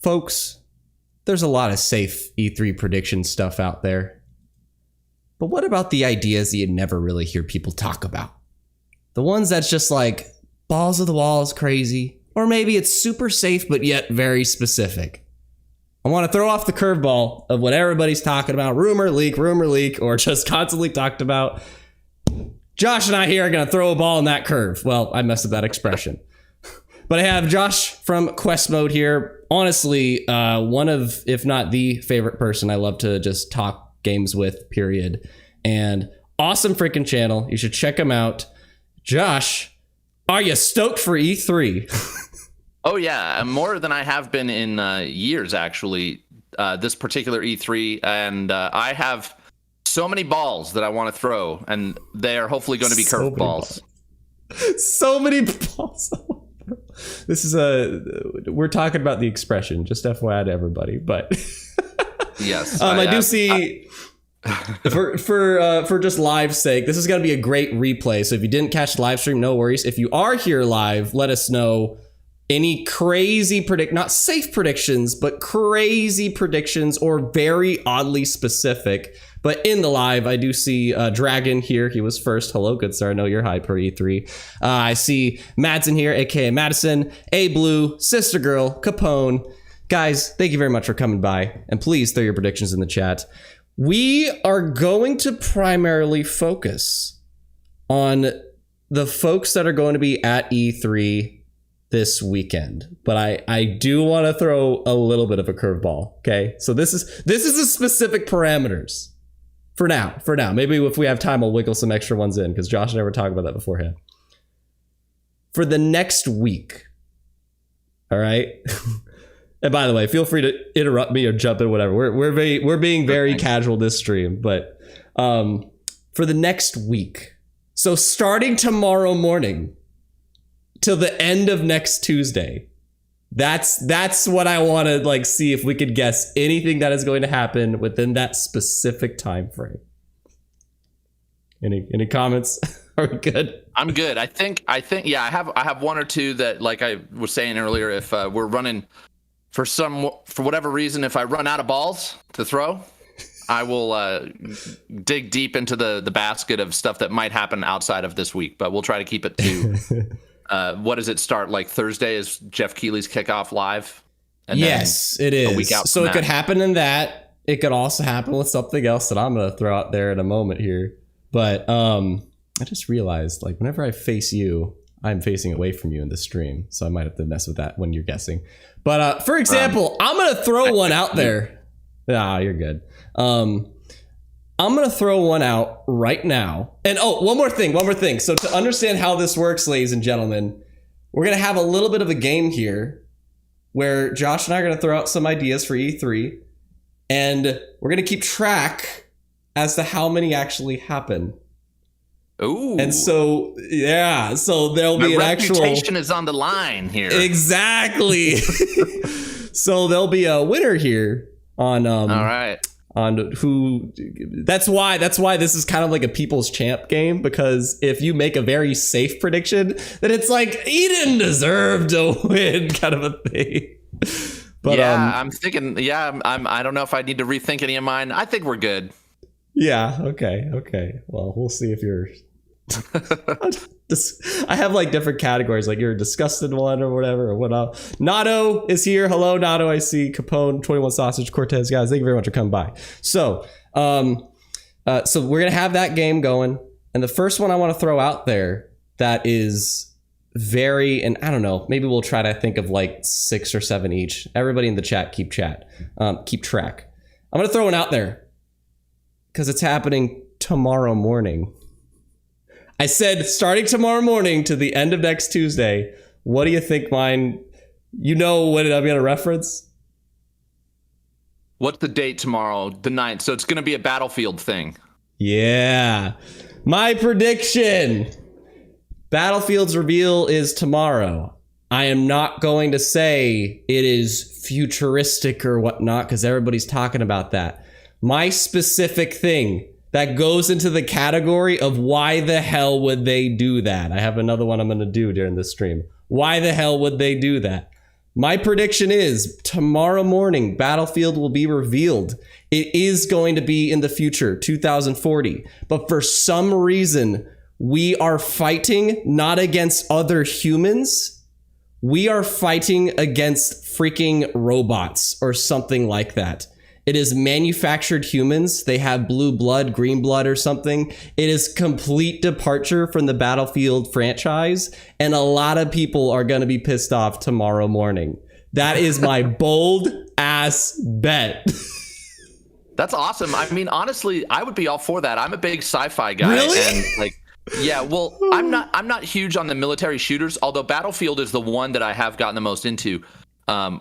Folks, there's a lot of safe E3 prediction stuff out there. But what about the ideas that you never really hear people talk about? The ones that's just like balls of the walls crazy, or maybe it's super safe but yet very specific. I want to throw off the curveball of what everybody's talking about, rumor leak, or just constantly talked about. Josh and I here are going to throw a ball in that curve. Well, I messed up that expression. But I have Josh from Quest Mode here. Honestly, one of, if not the favorite person I love to just talk games with, period. And awesome freaking channel. You should check him out. Josh, are you stoked for E3? Oh, yeah. More than I have been in years, actually, this particular E3. And I have so many balls that I want to throw, and they are hopefully going to be curved balls. So many balls. This is we're talking about the expression, just FYI to everybody. But yes, I do see for just live sake, this is going to be a great replay. So if you didn't catch the live stream, no worries. If you are here live, let us know any crazy not safe predictions, but crazy predictions or very oddly specific. But in the live, I do see Dragon here. He was first. Hello, good sir. I know you're high per E3. I see Madsen here, aka Madison, A Blue, Sister Girl, Capone. Guys, thank you very much for coming by. And please throw your predictions in the chat. We are going to primarily focus on the folks that are going to be at E3 this weekend, but I do want to throw a little bit of a curveball. Okay, so this is the specific parameters for now. Maybe if we have time, we'll wiggle some extra ones in because Josh and I were talking about that beforehand. For the next week, all right. And by the way, feel free to interrupt me or jump in, whatever. We're being very casual this stream, but for the next week, so starting tomorrow morning till the end of next Tuesday, that's what I want to like see if we could guess anything that is going to happen within that specific time frame. Any comments? Are we good? I'm good. I think yeah, I have one or two that, like I was saying earlier, if we're running for whatever reason, if I run out of balls to throw, I will dig deep into the basket of stuff that might happen outside of this week, but we'll try to keep it to what does it start? Like Thursday is Jeff Keighley's kickoff live? And yes, it is. A week out so it could happen in that. It could also happen with something else that I'm going to throw out there in a moment here. But I just realized, like, whenever I face you, I'm facing away from you in the stream. So I might have to mess with that when you're guessing. But for example, I'm going to throw one out there. Nah, you're good. I'm going to throw one out right now. And one more thing. So to understand how this works, ladies and gentlemen, we're going to have a little bit of a game here where Josh and I are going to throw out some ideas for E3. And we're going to keep track as to how many actually happen. Ooh. And so, yeah, so there'll be an actual... My reputation is on the line here. Exactly. So there'll be a winner here on... All right. On who... That's why this is kind of like a people's champ game, because if you make a very safe prediction, then it's like, he didn't deserve to win kind of a thing. But, yeah, I'm thinking, I don't know if I need to rethink any of mine. I think we're good. Yeah, okay. Well, we'll see if you're... I have like different categories, like you're a disgusted one or whatever, or whatnot. Nato is here. Hello, Nato. I see Capone, 21 Sausage, Cortez. Guys, thank you very much for coming by. So, so we're going to have that game going. And the first one I want to throw out there that is very, and I don't know, maybe we'll try to think of like 6 or 7 each. Everybody in the chat, keep track. I'm going to throw one out there because it's happening tomorrow morning. I said starting tomorrow morning to the end of next Tuesday. What do you think mine? You know what I'm going to reference? What's the date tomorrow? The 9th. So it's going to be a Battlefield thing. Yeah. My prediction. Battlefield's reveal is tomorrow. I am not going to say it is futuristic or whatnot because everybody's talking about that. My specific thing that goes into the category of why the hell would they do that? I have another one I'm going to do during this stream. Why the hell would they do that? My prediction is tomorrow morning, Battlefield will be revealed. It is going to be in the future, 2040. But for some reason, we are fighting not against other humans. We are fighting against freaking robots or something like that. It is manufactured humans. They have blue blood, green blood or something. It is complete departure from the Battlefield franchise. And a lot of people are going to be pissed off tomorrow morning. That is my bold ass bet. That's awesome. I mean, honestly, I would be all for that. I'm a big sci-fi guy. Really? And like, yeah, well, I'm not huge on the military shooters, although Battlefield is the one that I have gotten the most into.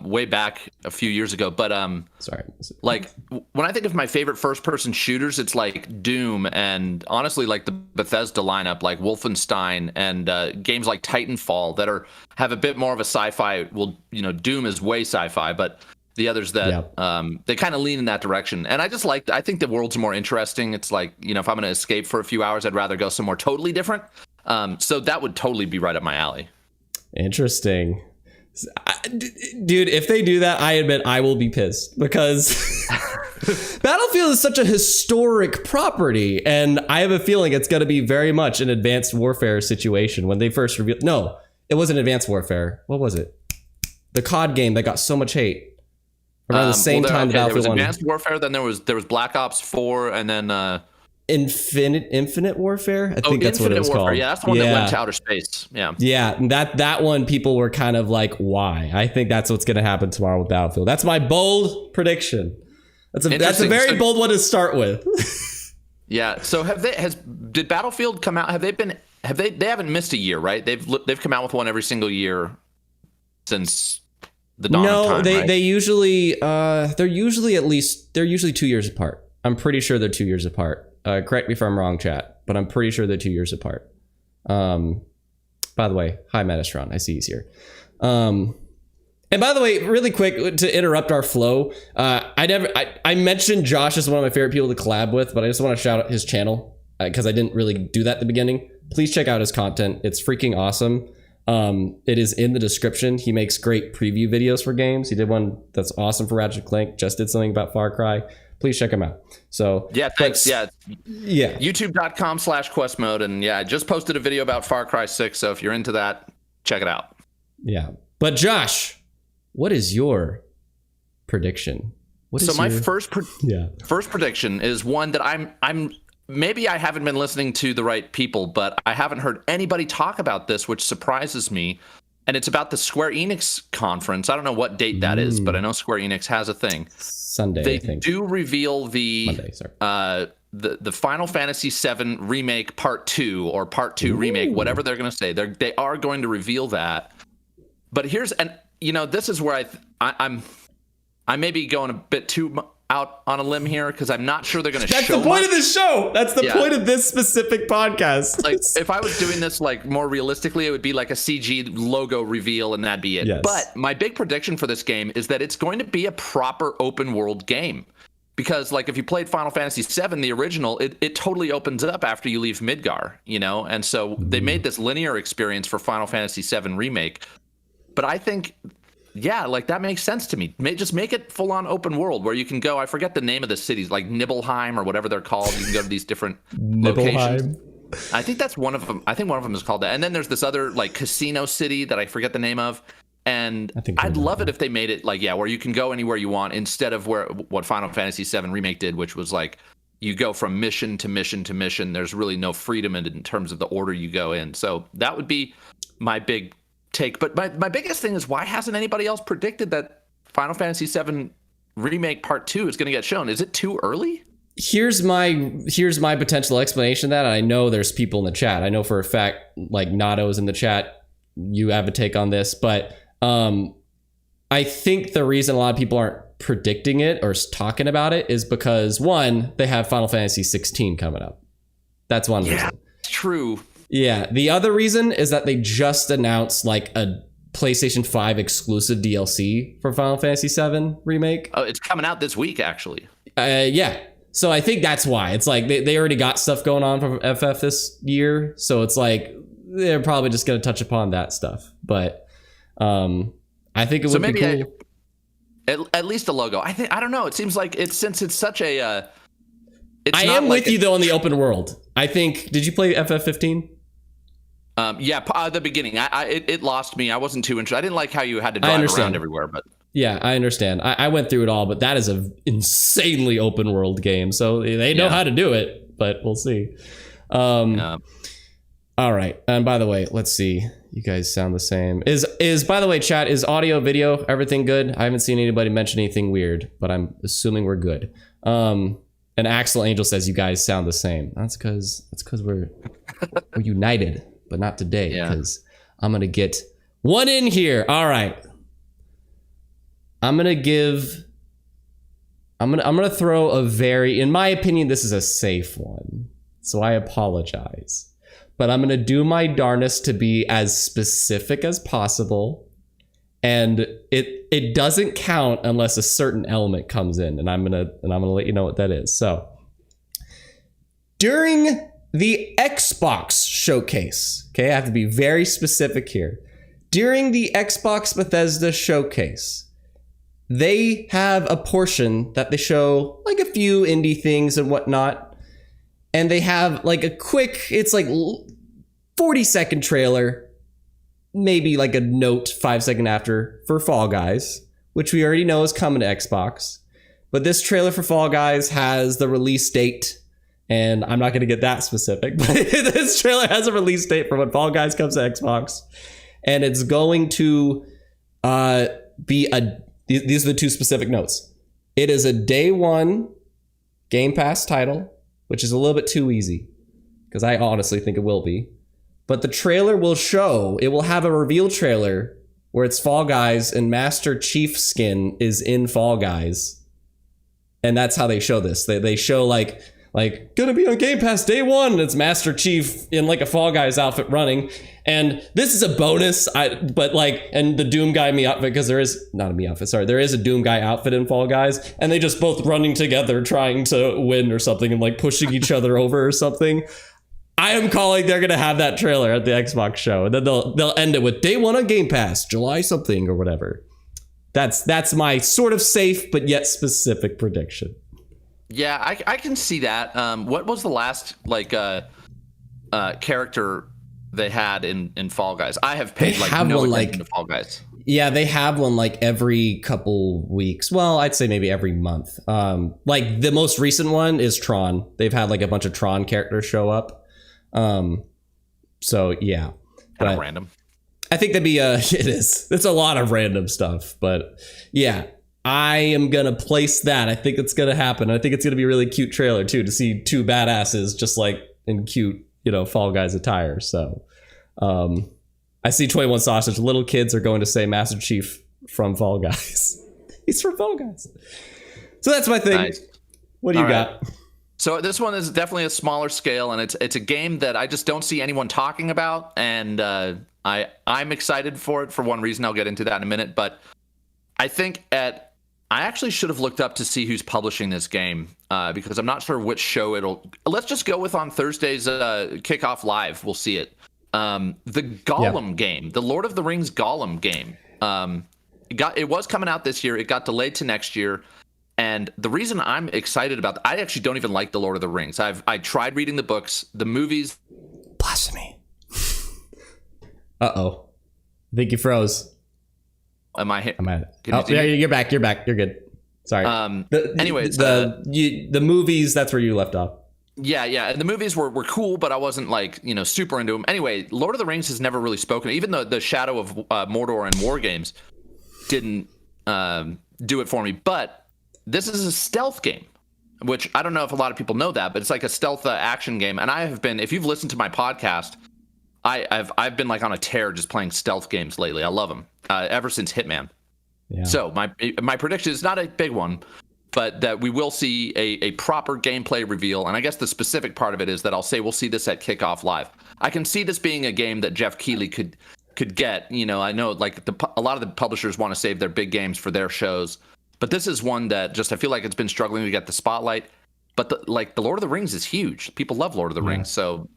Way back a few years ago, but sorry. Like when I think of my favorite first-person shooters, it's like Doom, and honestly, like the Bethesda lineup, like Wolfenstein, and games like Titanfall that have a bit more of a sci-fi. Well, Doom is way sci-fi, but the others that they kind of lean in that direction, and I think the world's more interesting. It's like if I'm going to escape for a few hours, I'd rather go somewhere totally different. So that would totally be right up my alley. Interesting. Dude, if they do that, I admit I will be pissed because Battlefield is such a historic property, and I have a feeling it's going to be very much an advanced warfare situation when they first revealed. No, it wasn't advanced warfare. What was it? The COD game that got so much hate around the same time. There was advanced warfare, then there was Black Ops 4, and then Infinite Warfare. I think that's what it was called. Yeah, that's the one that went to outer space. Yeah, that one people were kind of like, why? I think that's what's going to happen tomorrow with Battlefield. That's my bold prediction. That's a very bold one to start with. Yeah. So did Battlefield come out? They haven't missed a year, right? They've come out with one every single year since the dawn of time. No, they usually they're usually 2 years apart. I'm pretty sure they're 2 years apart. Correct me if I'm wrong, chat, but I'm pretty sure they're 2 years apart. By the way, hi Metastron, I see he's here. And by the way, really quick to interrupt our flow, I mentioned Josh is one of my favorite people to collab with, but I just want to shout out his channel because I didn't really do that at the beginning. Please check out his content; it's freaking awesome. It is in the description. He makes great preview videos for games. He did one that's awesome for Ratchet & Clank. Just did something about Far Cry. Please check him out. So yeah, thanks. Yeah. YouTube.com/quest mode. And yeah, I just posted a video about Far Cry 6. So if you're into that, check it out. Yeah. But Josh, what is your prediction? My first prediction is one that I'm maybe I haven't been listening to the right people, but I haven't heard anybody talk about this, which surprises me. And it's about the Square Enix conference. I don't know what date that is, but I know Square Enix has a thing. Sunday, they I think. do reveal Monday, sorry. The Final Fantasy VII Remake Part 2 or Part 2 Remake, whatever they're going to say. They are going to reveal that. But this is where I may be going a bit too out on a limb here because I'm not sure they're going to show. That's the point of this show. That's the point of this specific podcast. Like if I was doing this like more realistically, it would be like a CG logo reveal and that'd be it. Yes. But my big prediction for this game is that it's going to be a proper open world game. Because like if you played Final Fantasy VII, the original, it totally opens up after you leave Midgar, and so they made this linear experience for Final Fantasy VII Remake. But I think like that makes sense to me. Just make it full on open world where you can go. I forget the name of the cities, like Nibelheim or whatever they're called. You can go to these different locations. I think that's one of them. I think one of them is called that. And then there's this other like casino city that I forget the name of. And I'd love it if they made it like, where you can go anywhere you want instead of what Final Fantasy VII Remake did, which was like you go from mission to mission to mission. There's really no freedom in terms of the order you go in. So that would be my big take. But my biggest thing is, why hasn't anybody else predicted that Final Fantasy VII Remake Part 2 is going to get shown? Is it too early? Here's my potential explanation of that. I know there's people in the chat. I know for a fact, like Nato's in the chat. You have a take on this, but I think the reason a lot of people aren't predicting it or talking about it is because, one, they have Final Fantasy 16 coming up. That's one reason. It's true. Yeah. The other reason is that they just announced like a PlayStation 5 exclusive DLC for Final Fantasy 7 Remake. Oh, it's coming out this week, actually. Yeah. So I think that's why. It's like they already got stuff going on from FF this year. So it's like they're probably just going to touch upon that stuff. But I I think it would be cool. At least a logo. I don't know. It seems like since it's such a. I am with you though on the open world. I think. Did you play FF15? Yeah, the beginning. It lost me. I wasn't too interested. I didn't like how you had to drive around everywhere, but. Yeah, I understand. I went through it all, but that is an insanely open world game. So they know how to do it, but we'll see. All right. And by the way, let's see. You guys sound the same. By the way, chat, is audio, video, everything good? I haven't seen anybody mention anything weird, but I'm assuming we're good. And Axel Angel says you guys sound the same. That's because we're united, but not today. Because I'm gonna get one in here. All right. I'm gonna throw a very, in my opinion, this is a safe one. So I apologize. But I'm gonna do my darnest to be as specific as possible. And it doesn't count unless a certain element comes in. And I'm gonna let you know what that is. So during the Xbox showcase, okay, I have to be very specific here. During the Xbox Bethesda showcase, they have a portion that they show like a few indie things and whatnot. And they have like a quick, it's like 40-second trailer, maybe like a note 5 seconds after for Fall Guys, which we already know is coming to Xbox. But this trailer for Fall Guys has the release date, and I'm not going to get that specific, but this trailer has a release date for when Fall Guys comes to Xbox. And it's going to be these are the two specific notes. It is a day one Game Pass title, which is a little bit too easy because I honestly think it will be. But the trailer will show, it will have a reveal trailer where it's Fall Guys and Master Chief skin is in Fall Guys. And that's how they show this. They show like gonna be on Game Pass day one, and it's Master Chief in like a Fall Guys outfit running. And this is a bonus, but and the Doom Guy me outfit, because there is not a me outfit, sorry, there is a Doom Guy outfit in Fall Guys, and they just both running together trying to win or something and like pushing each other over or something. I am calling they're gonna have that trailer at the Xbox show, and then they'll end it with day one on Game Pass, July something or whatever. That's my sort of safe but yet specific prediction. Yeah, I can see that. What was the last character they had in Fall Guys? I have paid no attention to Fall Guys. Yeah, they have one like every couple weeks. Well, I'd say maybe every month. Like the most recent one is Tron. They've had like a bunch of Tron characters show up. So yeah, kind of random. I think that'd be it is. It's a lot of random stuff, but yeah. I am going to place that. I think it's going to happen. I think it's going to be a really cute trailer, too, to see two badasses just like in cute, Fall Guys attire. So I see 21 Sausage. Little kids are going to say Master Chief from Fall Guys. He's from Fall Guys. So that's my thing. Nice. What do you got? So this one is definitely a smaller scale, and it's a game that I just don't see anyone talking about. And I'm excited for it for one reason. I'll get into that in a minute. But I think I actually should have looked up to see who's publishing this game because I'm not sure which show let's just go with on Thursday's Kickoff Live. We'll see it. The Gollum game, the Lord of the Rings Gollum game. It was coming out this year. It got delayed to next year. And the reason I'm excited about I actually don't even like the Lord of the Rings. I tried reading the books, the movies. Blasphemy. Uh-oh. I think you froze. Am I here? I'm at it. Oh, yeah, you're back. You're back. You're good. Sorry. Anyways, the movies, that's where you left off. Yeah. And the movies were cool, but I wasn't super into them. Anyway, Lord of the Rings has never really spoken. Even though the Shadow of Mordor and War Games didn't do it for me. But this is a stealth game, which I don't know if a lot of people know that, but it's like a stealth action game. And I have been, if you've listened to my podcast, I've been like on a tear just playing stealth games lately. I love them ever since Hitman. Yeah. So my prediction is not a big one, but that we will see a proper gameplay reveal. And I guess the specific part of it is that I'll say we'll see this at Kickoff Live. I can see this being a game that Jeff Keighley could get. I know a lot of the publishers want to save their big games for their shows, but this is one that just I feel like it's been struggling to get the spotlight. But the Lord of the Rings is huge. People love Lord of the Rings, so.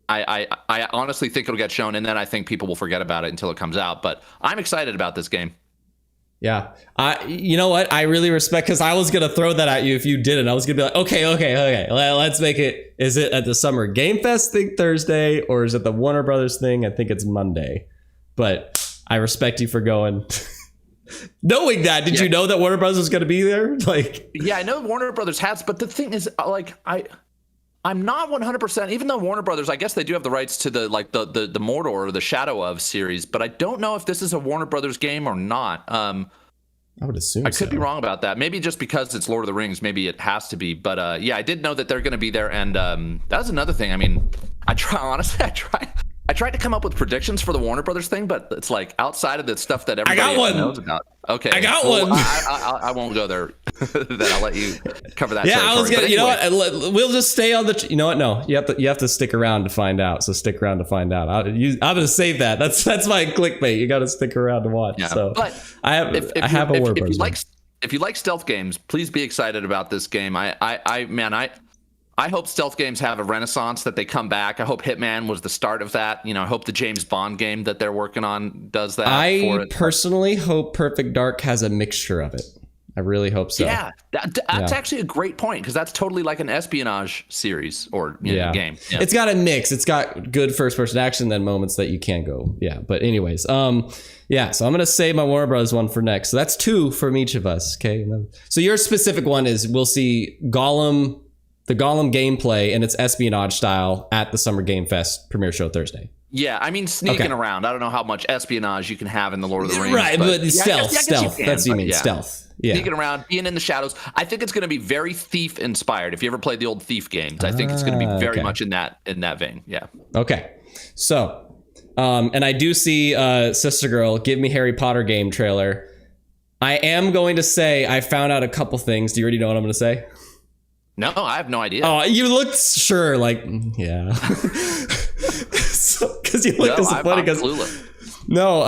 I honestly think it'll get shown, and then I think people will forget about it until it comes out. But I'm excited about this game. Yeah. You know what? I really respect, because I was going to throw that at you if you didn't. I was going to be like, okay. Let's make it. Is it at the Summer Game Fest thing Thursday, or is it the Warner Brothers thing? I think it's Monday. But I respect you for going. Knowing that, did you know that Warner Brothers was going to be there? Like, yeah, I know Warner Brothers has, but the thing is, like, I'm not 100%, even though Warner Brothers, I guess they do have the rights to the Mordor or the Shadow of series, but I don't know if this is a Warner Brothers game or not. I would assume I could be wrong about that. Maybe just because it's Lord of the Rings, maybe it has to be. But yeah, I did know that they're going to be there, and that was another thing. I mean, I tried to come up with predictions for the Warner Brothers thing, but it's like outside of the stuff that everybody knows about. Okay, I got one. I won't go there. Then I'll let you cover that. Yeah, I was gonna. You know what? We'll just stay on the. You know what? No, you have to stick around to find out. So stick around to find out. I'm gonna save that. That's my clickbait. You got to stick around to watch. Yeah, so but I have a Warner Brothers. If you like stealth games, please be excited about this game. I hope stealth games have a renaissance, that they come back. I hope Hitman was the start of that. You know, I hope the James Bond game that they're working on does that. I personally hope Perfect Dark has a mixture of it. I really hope so. Yeah, that's actually a great point, because that's totally like an espionage series or game. Yeah. It's got a mix. It's got good first-person action, then moments that you can't go. Yeah, but anyways, yeah. So I'm gonna save my Warner Bros. One for next. So that's 2 from each of us. Okay. So your specific one is we'll see Gollum. The Gollum gameplay and its espionage style at the Summer Game Fest premiere show Thursday. Yeah, I mean, sneaking around. I don't know how much espionage you can have in the Lord of the Rings. Right, but stealth. That's what you mean, stealth. Yeah. Sneaking around, being in the shadows. I think it's going to be very Thief inspired. If you ever played the old Thief games, I think it's going to be very much in that vein. Yeah. Okay. So, and I do see Sister Girl, Give Me Harry Potter game trailer. I am going to say I found out a couple things. Do you already know what I'm going to say? No, I have no idea. Oh, you looked sure, like, yeah. Because you looked disappointed. No,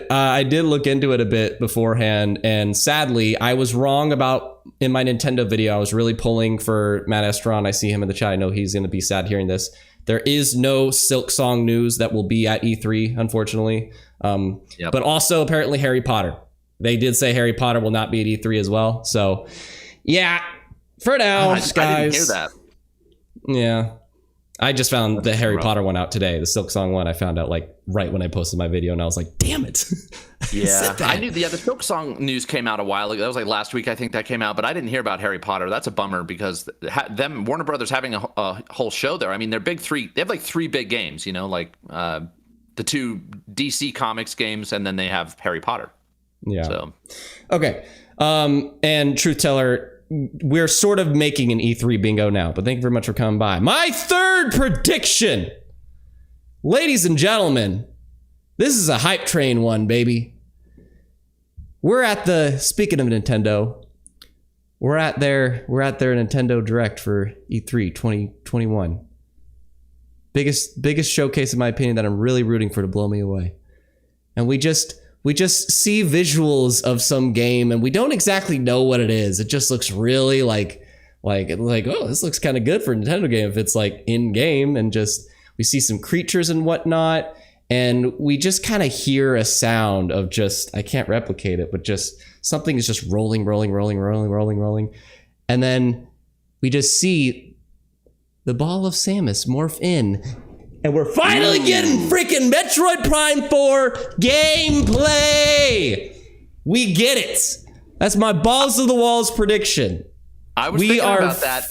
I did look into it a bit beforehand, and sadly, I was wrong about, in my Nintendo video, I was really pulling for Matt Estron. I see him in the chat. I know he's going to be sad hearing this. There is no Silk Song news that will be at E3, unfortunately. But also, apparently, Harry Potter. They did say Harry Potter will not be at E3 as well. So, yeah. For now, guys. I didn't hear that. Yeah. I just found the Harry Potter one out today. The Silk Song one I found out like right when I posted my video, and I was like, damn it. Yeah. I knew the Silk Song news came out a while ago. That was like last week, I think that came out, but I didn't hear about Harry Potter. That's a bummer, because Warner Brothers having a whole show there. I mean, they're big 3. They have like 3 big games, you know, like the 2 DC Comics games, and then they have Harry Potter. Yeah. So. Okay. And Truth Teller, we're sort of making an E3 bingo now, but thank you very much for coming by. My third prediction, ladies and gentlemen, this is a hype train one, baby. Speaking of Nintendo, we're at their Nintendo Direct for E3 2021. Biggest showcase, in my opinion, that I'm really rooting for to blow me away. And we just see visuals of some game, and we don't exactly know what it is. It just looks really like, oh, this looks kind of good for a Nintendo game if it's like in game, and just we see some creatures and whatnot, and we just kind of hear a sound of just, I can't replicate it, but just something is just rolling, and then we just see the ball of Samus morph in. And we're finally getting freaking Metroid Prime 4 gameplay. We get it. That's my balls to the walls prediction. I was thinking about that.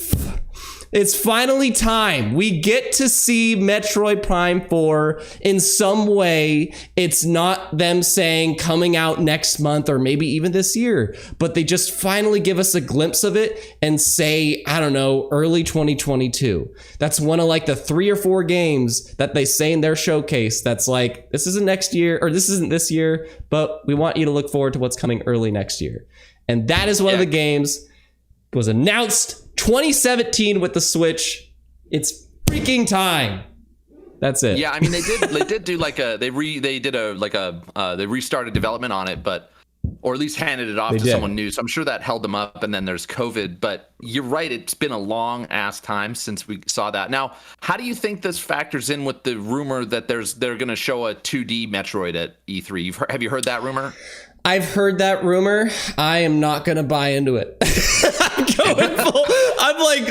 It's finally time. We get to see Metroid Prime 4 in some way. It's not them saying coming out next month or maybe even this year, but they just finally give us a glimpse of it and say, I don't know, early 2022. That's one of like the 3 or 4 games that they say in their showcase that's like, this isn't next year, or this isn't this year, but we want you to look forward to what's coming early next year. And that is one of the games. It was announced 2017 with the Switch. It's freaking time. That's it. Yeah, I mean they did do like they restarted development on it, but or at least handed it off to someone new. So I'm sure that held them up. And then there's COVID. But you're right. It's been a long ass time since we saw that. Now, how do you think this factors in with the rumor that they're going to show a 2D Metroid at E3? Have you heard that rumor? I've heard that rumor. I am not going to buy into it.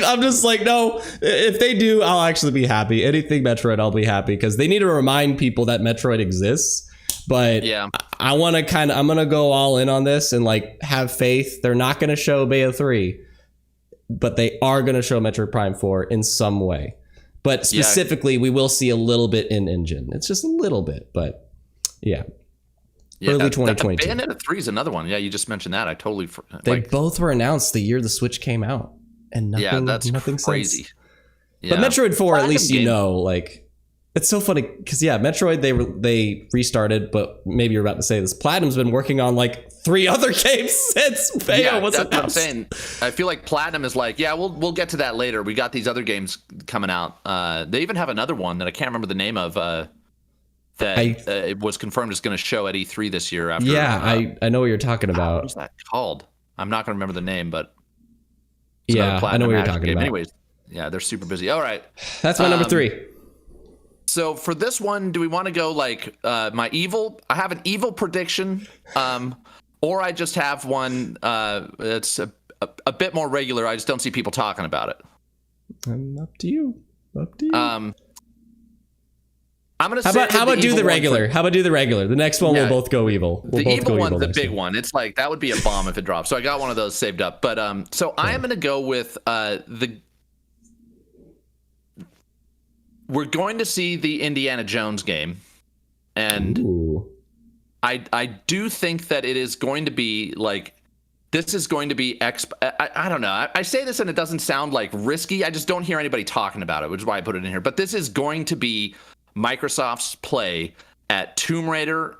I'm just like, no, if they do, I'll actually be happy. Anything Metroid, I'll be happy, because they need to remind people that Metroid exists. But yeah, I'm going to go all in on this and like have faith. They're not going to show Bayo 3, but they are going to show Metroid Prime 4 in some way. But specifically, we will see a little bit in engine. It's just a little bit, but yeah. Early 2022. Bayonetta 3 is another one. Yeah, you just mentioned that. I totally. They both were announced the year the Switch came out, and nothing crazy. Since. Yeah. But Metroid 4, at least like, it's so funny because Metroid they restarted, but maybe you're about to say this. Platinum's been working on like 3 other games since Bayo was announced. That's what I'm saying. I feel like Platinum is like, yeah, we'll get to that later. We got these other games coming out. They even have another one that I can't remember the name of. It was confirmed is going to show at E3 this year. After, I know what you're talking about. What's that called? I'm not going to remember the name, but I know what you're talking about. Anyways, yeah, they're super busy. All right, that's my number 3. So for this one, do we want to go like my evil? I have an evil prediction, or I just have one that's a bit more regular. I just don't see people talking about it. Up to you. I'm gonna say how about do the regular? How about do the regular? The next one we'll both go evil. The evil one, the big one. It's like that would be a bomb if it drops. So I got one of those saved up. But I am gonna go with we're going to see the Indiana Jones game, and I do think that it is going to be like. This is going to be I don't know. I say this and it doesn't sound like risky. I just don't hear anybody talking about it, which is why I put it in here. But this is going to be Microsoft's play at Tomb Raider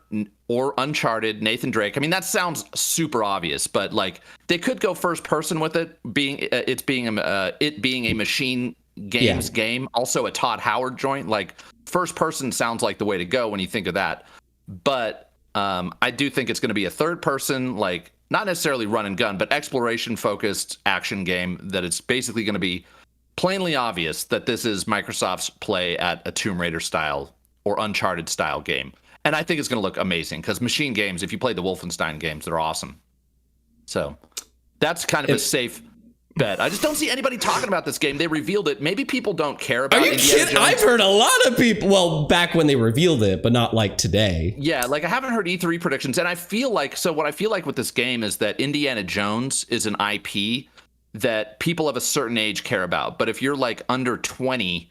or Uncharted, Nathan Drake. I mean, that sounds super obvious, but like they could go first person with it being a machine games game, also a Todd Howard joint. Like first person sounds like the way to go when you think of that. But I do think it's going to be a third person, like not necessarily run and gun, but exploration focused action game that it's basically going to be plainly obvious that this is Microsoft's play at a Tomb Raider style or Uncharted style game. And I think it's going to look amazing because machine games, if you play the Wolfenstein games, they're awesome. So that's kind of a safe bet. I just don't see anybody talking about this game. They revealed it. Maybe people don't care about it. Are you kidding? I've heard a lot of people, well, back when they revealed it, but not like today. Yeah, like I haven't heard E3 predictions. And I feel like, so what I feel like with this game is that Indiana Jones is an IP that people of a certain age care about. But if you're like under 20,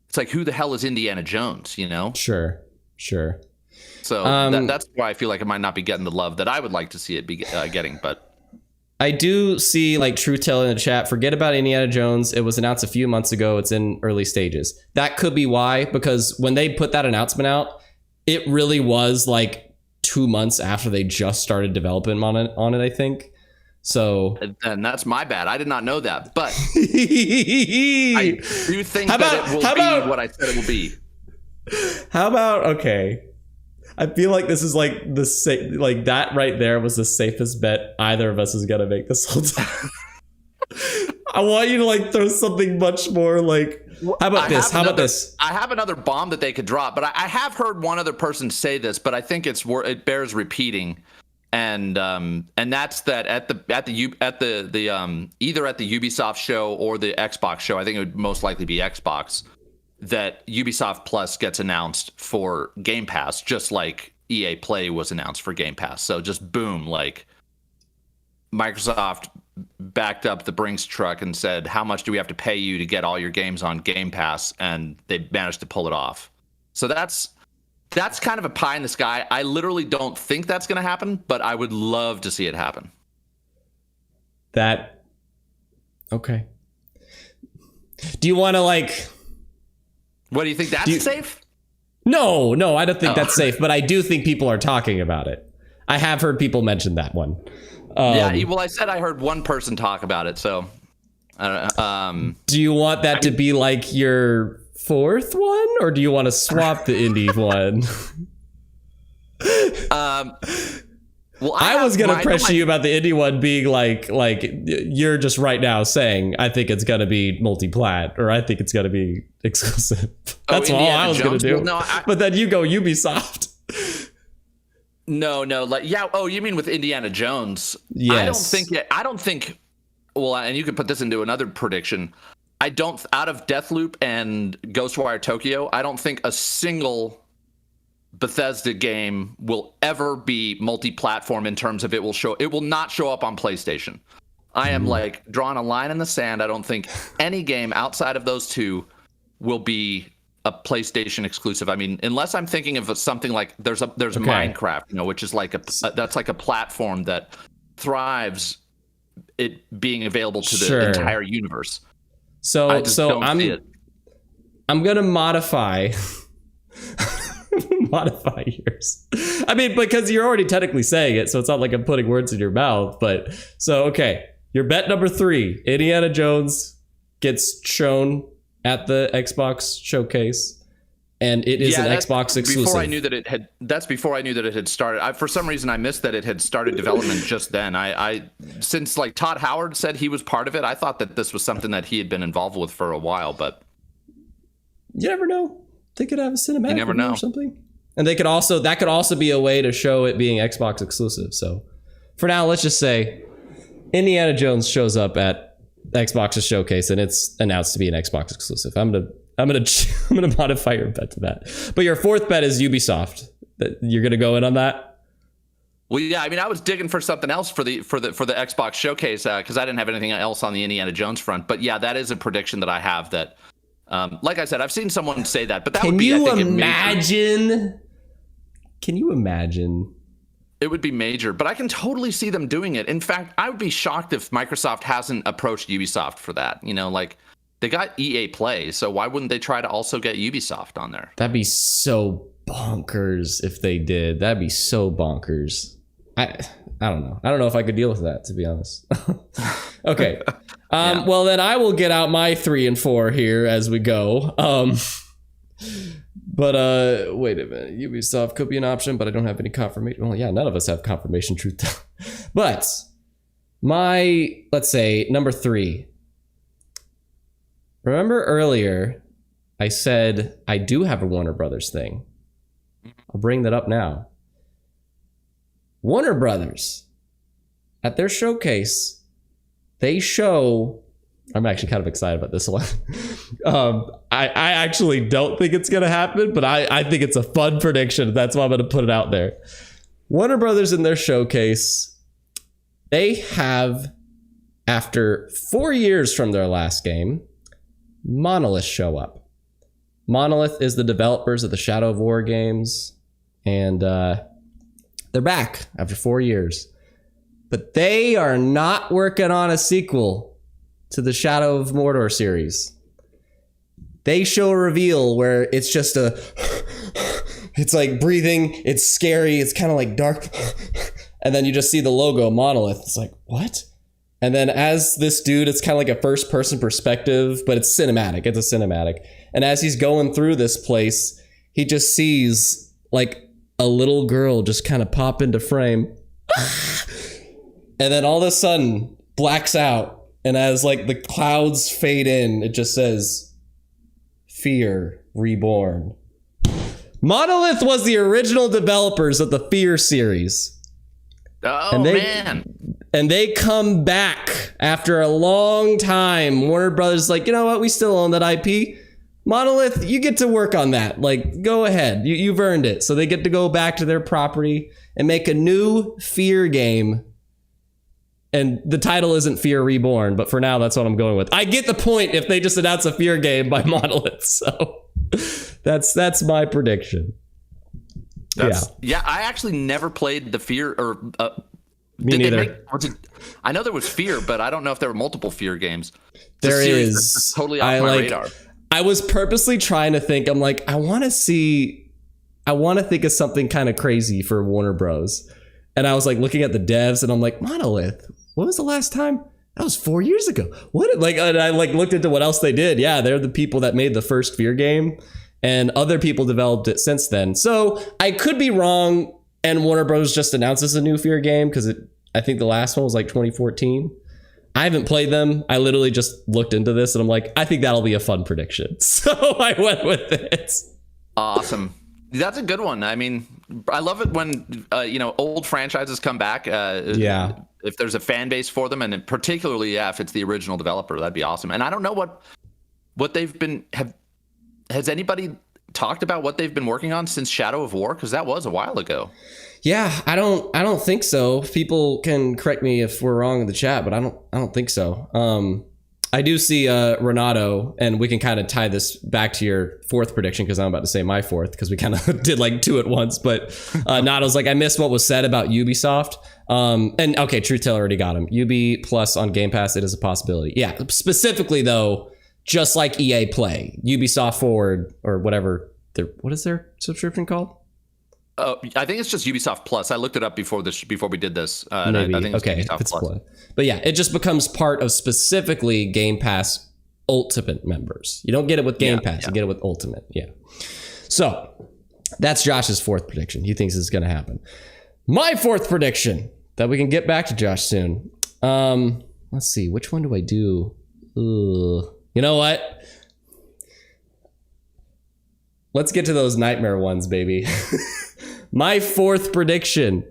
it's like, who the hell is Indiana Jones, you know? Sure. So that's why I feel like it might not be getting the love that I would like to see it be getting. But I do see like Truth Teller in the chat. Forget about Indiana Jones. It was announced a few months ago. It's in early stages. That could be why, because when they put that announcement out, it really was like 2 months after they just started development on it, I think. So, and that's my bad. I did not know that, but I do think that it will be what I said it will be. How about, okay, I feel like this is like like that right there was the safest bet either of us is gonna make this whole time. I want you to like throw something much more like. How about this? I have another bomb that they could drop, but I have heard one other person say this, but I think it bears repeating. And that's that at the either at the Ubisoft show or the Xbox show, I think it would most likely be Xbox, that Ubisoft Plus gets announced for Game Pass, just like EA Play was announced for Game Pass. So just boom, like Microsoft backed up the Brinks truck and said, how much do we have to pay you to get all your games on Game Pass? And they managed to pull it off. So that's kind of a pie in the sky. I literally don't think that's going to happen, but I would love to see it happen. Okay. Do you want to like... What, do you think that's safe? No, I don't think that's safe, but I do think people are talking about it. I have heard people mention that one. Well, I said I heard one person talk about it, so... do you want that to be like your... fourth one, or do you want to swap the indie one? Well, I was gonna pressure you about the indie one being like you're just right now saying I think it's gonna be multi-plat or I think it's gonna be exclusive. That's all I was gonna do. Well, no, but then you go Ubisoft. No, Oh, you mean with Indiana Jones? Yes. I don't think. Well, and you could put this into another prediction. Out of Deathloop and Ghostwire Tokyo, I don't think a single Bethesda game will ever be multi-platform in terms of it will not show up on PlayStation. I am like drawing a line in the sand. I don't think any game outside of those two will be a PlayStation exclusive. I mean, unless I'm thinking of something like there's Minecraft, which is like that's like a platform that thrives it being available to the entire universe. So I'm gonna modify yours. I mean, because you're already technically saying it, so it's not like I'm putting words in your mouth. But so okay, your bet number 3: Indiana Jones gets shown at the Xbox showcase, and it is an Xbox exclusive. That's before I knew that it had started. For some reason, I missed that it had started development just then. Since like Todd Howard said he was part of it, I thought that this was something that he had been involved with for a while. But you never know. They could have a cinematic or something. And that could also be a way to show it being Xbox exclusive. So for now, let's just say Indiana Jones shows up at Xbox's showcase and it's announced to be an Xbox exclusive. I'm gonna modify your bet to that. But your 4th bet is Ubisoft. You're gonna go in on that? Well, yeah. I mean, I was digging for something else for the Xbox showcase because I didn't have anything else on the Indiana Jones front. But yeah, that is a prediction that I have that. Like I said, I've seen someone say that, but that would be. Can you imagine? It would be major, but I can totally see them doing it. In fact, I would be shocked if Microsoft hasn't approached Ubisoft for that. Like they got EA Play, so why wouldn't they try to also get Ubisoft on there? That'd be so bonkers if they did. That'd be so bonkers. I don't know. I don't know if I could deal with that, to be honest. Okay. Yeah. Well, then I will get out my 3 and 4 here as we go. But wait a minute. Ubisoft could be an option, but I don't have any confirmation. Well, yeah, none of us have confirmation truth. But let's say, number 3. Remember earlier, I said I do have a Warner Brothers thing. I'll bring that up now. Warner Brothers, at their showcase, they show... I'm actually kind of excited about this one. I actually don't think it's going to happen, but I think it's a fun prediction. That's why I'm going to put it out there. Warner Brothers in their showcase, they have, after 4 years from their last game, Monolith show up. Monolith is the developers of the Shadow of War games, and they're back after 4 years. But they are not working on a sequel to the Shadow of Mordor series. They show a reveal where it's just it's like breathing, it's scary, it's kind of like dark, and then you just see the logo Monolith. It's like, what? And then as this dude, it's kind of like a first person perspective, but it's cinematic. It's a cinematic. And as he's going through this place, he just sees like a little girl just kind of pop into frame. And then all of a sudden blacks out. And as like the clouds fade in, it just says, Fear Reborn. Monolith was the original developers of the Fear series. Oh, man. And they come back after a long time. Warner Brothers like, you know what? We still own that IP. Monolith, you get to work on that. Like, go ahead. You've earned it. So they get to go back to their property and make a new Fear game. And the title isn't Fear Reborn, but for now, that's what I'm going with. I get the point if they just announce a Fear game by Monolith. So that's my prediction. Yeah, I actually never played the Fear or me neither. I know there was Fear, but I don't know if there were multiple Fear games. There is totally off my radar. I was purposely trying to think. I'm like, I want to think of something kind of crazy for Warner Bros. And I was like looking at the devs, and I'm like, Monolith. What was the last time? That was 4 years ago. What? Like, and I like looked into what else they did. Yeah, they're the people that made the first Fear game, and other people developed it since then. So I could be wrong. And Warner Bros. Just announces a new Fear game because I think the last one was like 2014. I haven't played them. I literally just looked into this and I'm like, I think that'll be a fun prediction. So I went with it. Awesome. That's a good one. I mean, I love it when, old franchises come back. Yeah. If there's a fan base for them, and particularly, if it's the original developer, that'd be awesome. And I don't know what they've been, has anybody talked about what they've been working on since Shadow of War? Because that was a while ago. Yeah, I don't think so. People can correct me if we're wrong in the chat, but I don't think so. I do see Renato, and we can kind of tie this back to your fourth prediction because I'm about to say my fourth because we kind of did like two at once. But Nato's like, I missed what was said about Ubisoft. And okay, Truth Teller already got him. UB Plus on Game Pass, it is a possibility. Yeah, specifically though, just like EA Play, Ubisoft Forward or whatever. What is their subscription called? I think it's just Ubisoft Plus. I looked it up before we did this. Maybe. I think it's okay, Ubisoft Plus. But yeah, it just becomes part of specifically Game Pass Ultimate members. You don't get it with Game Pass. You get it with Ultimate. Yeah. So that's Josh's fourth prediction. He thinks it's going to happen. My fourth prediction that we can get back to Josh soon. Let's see. Which one do I do? You know what? Let's get to those nightmare ones, baby. My fourth prediction.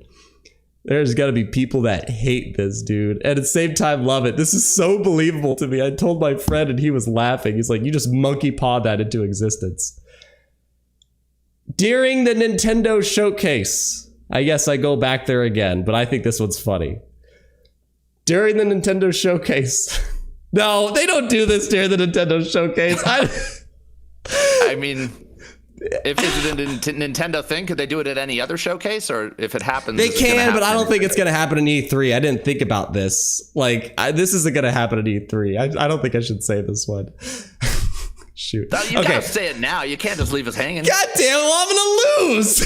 There's got to be people that hate this, dude. And at the same time, love it. This is so believable to me. I told my friend and he was laughing. He's like, you just monkey pawed that into existence. During the Nintendo showcase. I guess I go back there again, but I think this one's funny. During the Nintendo showcase. No, they don't do this during the Nintendo showcase. I mean... If it's a Nintendo thing, could they do it at any other showcase? Or if it happens, they can, but I don't think it's going to happen in E3. I didn't think about this. This isn't going to happen in E3. I don't think I should say this one. Shoot. You gotta say it now. You can't just leave us hanging. God damn, well, I'm gonna lose.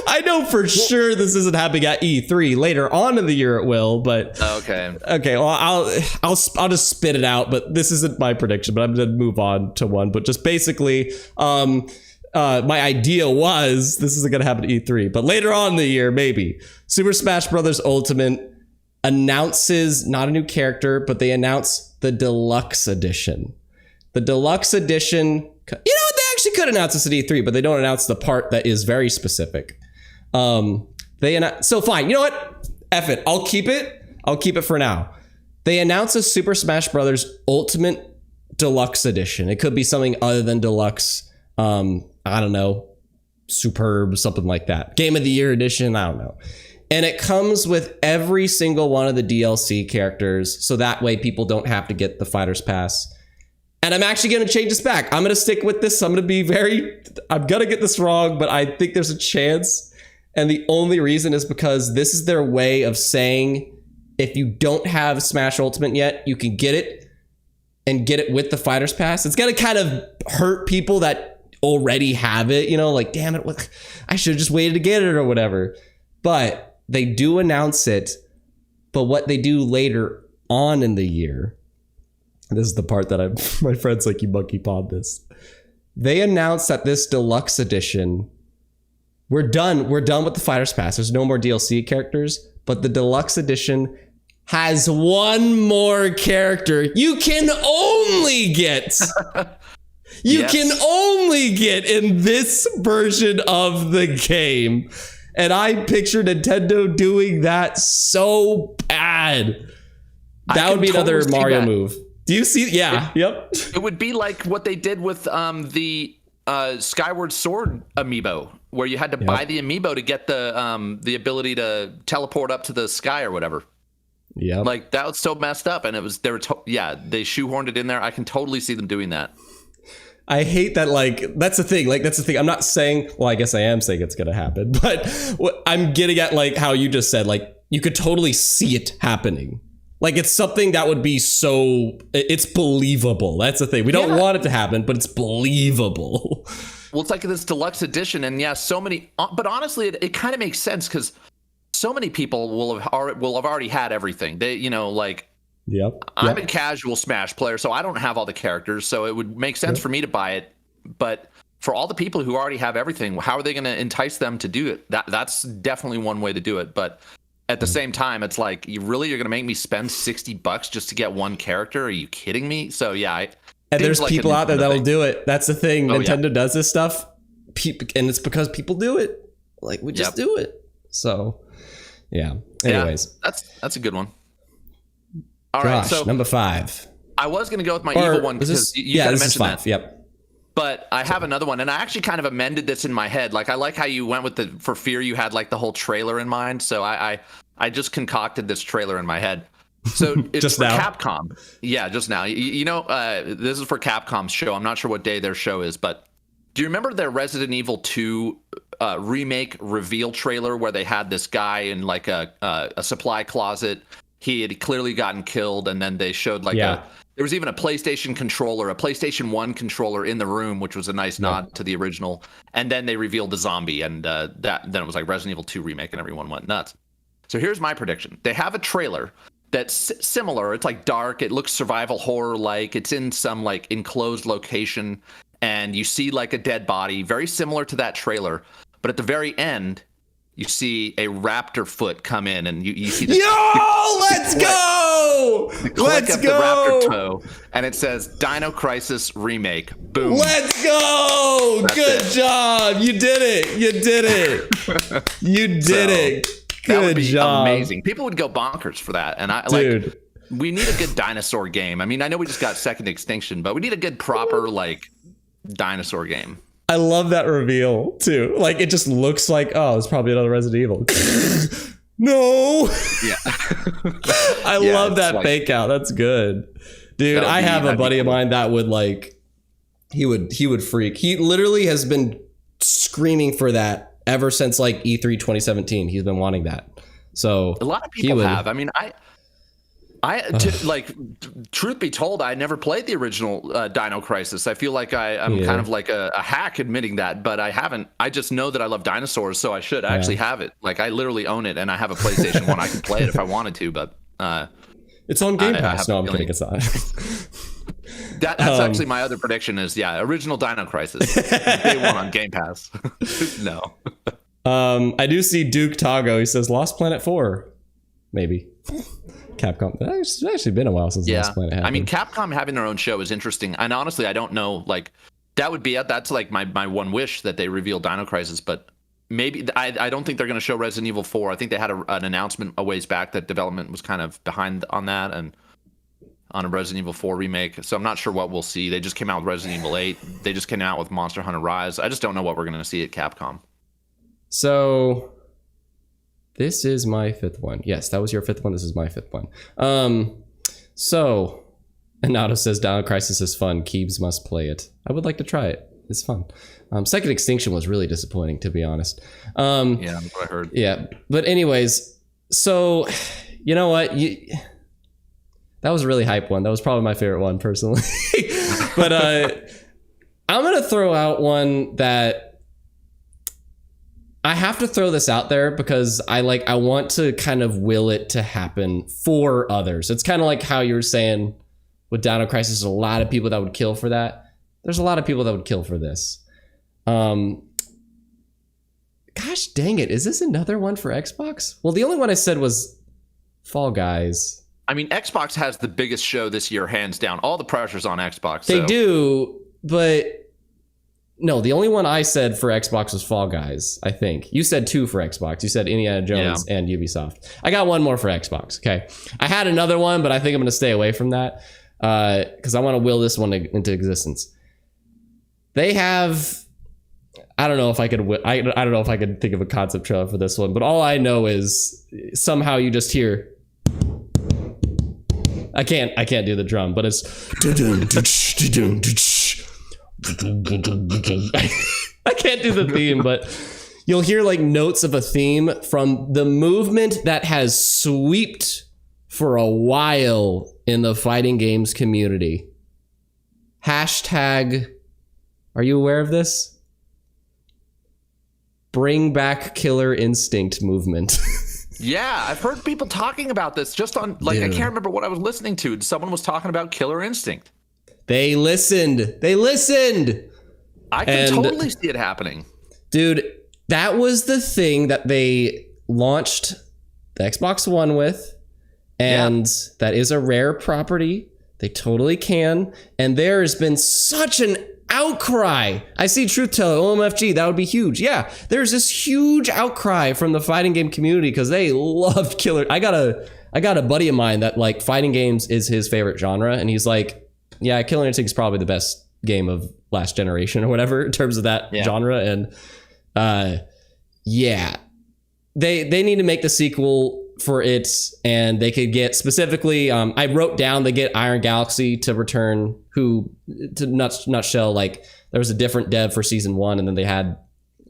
I know for sure this isn't happening at E3. Later on in the year it will, but okay. Well, I'll just spit it out. But this isn't my prediction. But I'm gonna move on to one. But just basically, my idea was this isn't gonna happen at E3, but later on in the year, maybe Super Smash Bros. Ultimate announces not a new character, but they announce the Deluxe Edition. The Deluxe Edition, they actually could announce this at E3, but they don't announce the part that is very specific. So fine, you know what? F it. I'll keep it for now. They announce a Super Smash Bros. Ultimate Deluxe Edition. It could be something other than Deluxe. I don't know. Superb, something like that. Game of the Year Edition, I don't know. And it comes with every single one of the DLC characters, so that way people don't have to get the Fighter's Pass. And I'm actually going to change this back. I'm going to stick with this. I'm going to get this wrong, but I think there's a chance. And the only reason is because this is their way of saying, if you don't have Smash Ultimate yet, you can get it and get it with the Fighter's Pass. It's going to kind of hurt people that already have it, like, damn it, I should have just waited to get it or whatever. But they do announce it. But what they do later on in the year, this is the part that my friend's like, you monkey pawed this. They announced that this Deluxe Edition, we're done with the Fighter's Pass. There's no more DLC characters, but the Deluxe Edition has one more character you can only get. Can only get in this version of the game. And I picture Nintendo doing that so bad. That would be another Mario move. Do you see? Yeah. Yep. It would be like what they did with the Skyward Sword amiibo, where you had to buy the amiibo to get the ability to teleport up to the sky or whatever. Yeah. Like that was so messed up, and they shoehorned it in there. I can totally see them doing that. I hate that. That's the thing. I'm not saying. Well, I guess I am saying it's gonna happen, but what I'm getting at, how you just said, you could totally see it happening. It's something that would be it's believable. That's the thing. We don't want it to happen, but it's believable. Well, it's like this Deluxe Edition, and so many, but honestly, it kind of makes sense because so many people will have already had everything. They, I'm a casual Smash player, so I don't have all the characters, so it would make sense for me to buy it. But for all the people who already have everything, how are they going to entice them to do it? That's definitely one way to do it. But at the same time, it's like, you're going to make me spend $60 just to get one character? Are you kidding me? So yeah, and there's people out there that'll do it. That's the thing. Nintendo does this stuff, and it's because people do it. Like, we just do it. So yeah. Anyways, that's a good one. All Josh, right, so number 5. I was going to go with my evil one because you kind of mentioned 5. that. Yep. But I have another one, and I actually kind of amended this in my head. Like, I like how you went with for Fear, you had like the whole trailer in mind. So I just concocted this trailer in my head. So it's just for now. Capcom. Yeah, just now. You know, this is for Capcom's show. I'm not sure what day their show is, but do you remember their Resident Evil 2 remake reveal trailer where they had this guy in like a supply closet? He had clearly gotten killed, and then they showed like there was even a PlayStation controller, a PlayStation 1 controller in the room, which was a nice nod to the original. And then they revealed the zombie, and then it was like Resident Evil 2 remake, and everyone went nuts. So here's my prediction. They have a trailer that's similar. It's like dark. It looks survival horror-like. It's in some like enclosed location, and you see like a dead body, very similar to that trailer. But at the very end, you see a raptor foot come in, and you see the let's go! Let's go! The raptor toe, and it says Dino Crisis Remake. Boom. Let's go! That's Good it. job. You did it. You did it. You did it. That would Good be job. amazing. People would go bonkers for that. And Dude. We need a good dinosaur game. I mean, I know we just got Second Extinction, but we need a good proper like dinosaur game. I love that reveal too. Like, it just looks like, oh, it's probably another Resident Evil. No. Yeah. I love that fake out. That's good. Dude, I have a buddy of mine that would like, he would freak. He literally has been screaming for that ever since like E3 2017. He's been wanting that. So a lot of people have. I mean, truth be told, I never played the original Dino Crisis. I feel like I'm kind of like a hack admitting that, but I haven't. I just know that I love dinosaurs, so I should actually have it. Like, I literally own it, and I have a PlayStation 1. I can play it if I wanted to, but it's on Game Pass. No, I'm kidding. It's not. That's actually my other prediction is, original Dino Crisis. Day 1 on Game Pass. No. I do see Duke Tago. He says Lost Planet 4. Maybe. Capcom. It's actually been a while since Lost Planet happened. I mean, Capcom having their own show is interesting. And honestly, I don't know. Like, that would be it. That's like my one wish, that they reveal Dino Crisis. But maybe I don't think they're going to show Resident Evil 4. I think they had an announcement a ways back that development was kind of behind on that and on a Resident Evil 4 remake. So I'm not sure what we'll see. They just came out with Resident Evil 8. They just came out with Monster Hunter Rise. I just don't know what we're going to see at Capcom. So this is my 5th one. Yes, that was your 5th one. This is my 5th one. So Anato says Dino Crisis is fun. Keebs must play it. I would like to try it. It's fun. Second Extinction was really disappointing, to be honest. Yeah, that's what I heard. Yeah, but anyways, so you know what? That was a really hype one. That was probably my favorite one, personally. But I'm gonna throw out one that I have to throw this out there because I want to kind of will it to happen for others. It's kind of like how you were saying with Dino Crisis, there's a lot of people that would kill for that. There's a lot of people that would kill for this. Gosh dang it. Is this another one for Xbox? Well, the only one I said was Fall Guys. I mean, Xbox has the biggest show this year, hands down. All the pressure's on Xbox. They do, but no, the only one I said for Xbox was Fall Guys, I think. You said 2 for Xbox. You said Indiana Jones and Ubisoft. I got one more for Xbox, okay? I had another one, but I think I'm going to stay away from that because I want to will this one into existence. They have... I don't know if I could think of a concept trailer for this one, but all I know is somehow you just hear... I can't do the drum, but it's... I can't do the theme, but you'll hear like notes of a theme from the movement that has swept for a while in the fighting games community. Hashtag, are you aware of this? Bring back Killer Instinct movement. Yeah, I've heard people talking about this just on, like, I can't remember what I was listening to. Someone was talking about Killer Instinct. They listened. I can totally see it happening. Dude, that was the thing that they launched the Xbox One with, and that is a rare property. They totally can. And there has been such an outcry. I see Truth Teller, OMFG, that would be huge. Yeah, there's this huge outcry from the fighting game community because they loved Killer. I got a buddy of mine that like fighting games is his favorite genre, and he's like, yeah, Killer Instinct is probably the best game of last generation or whatever in terms of that genre. And they need to make the sequel for it, and they could get specifically I wrote down they get Iron Galaxy to return, who to nutshell, like there was a different dev for season 1, and then they had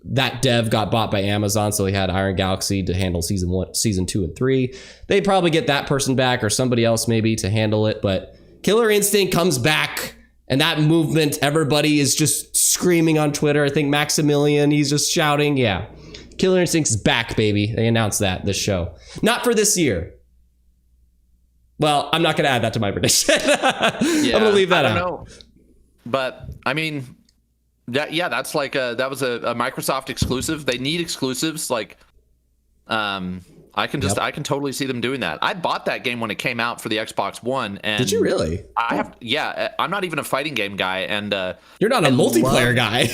that dev got bought by Amazon, so they had Iron Galaxy to handle season 1, season 2 and 3. They probably get that person back or somebody else maybe to handle it, but Killer Instinct comes back, and that movement, everybody is just screaming on Twitter. I think Maximilian, he's just shouting, yeah. Killer Instinct's back, baby. They announced that this show. Not for this year. Well, I'm not going to add that to my prediction. I'm going to leave that out. I don't know. But, I mean, that's like that was a Microsoft exclusive. They need exclusives. Like, I can totally see them doing that. I bought that game when it came out for the Xbox One. And did you really? I'm not even a fighting game guy, and you're not a multiplayer guy.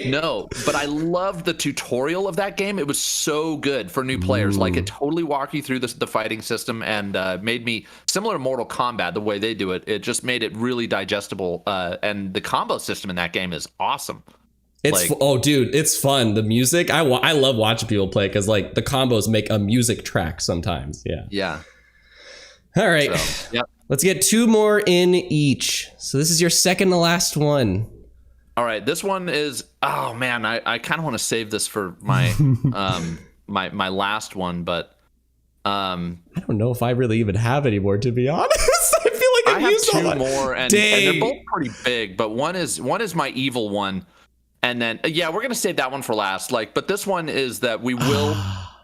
No, but I loved the tutorial of that game. It was so good for new players. Like, it totally walked you through the fighting system, and made me similar to Mortal Kombat the way they do it. It just made it really digestible, and the combo system in that game is awesome. It's dude, it's fun. The music, I love watching people play because like the combos make a music track sometimes. Yeah. All right. So, yep. Let's get 2 more in each. So this is your second to last one. All right. This one is, oh man, I kind of want to save this for my my last one, but I don't know if I really even have any more, to be honest. I feel like I have 2 more, and they're both pretty big, but one is my evil one. And then, we're going to save that one for last. But this one is that we will,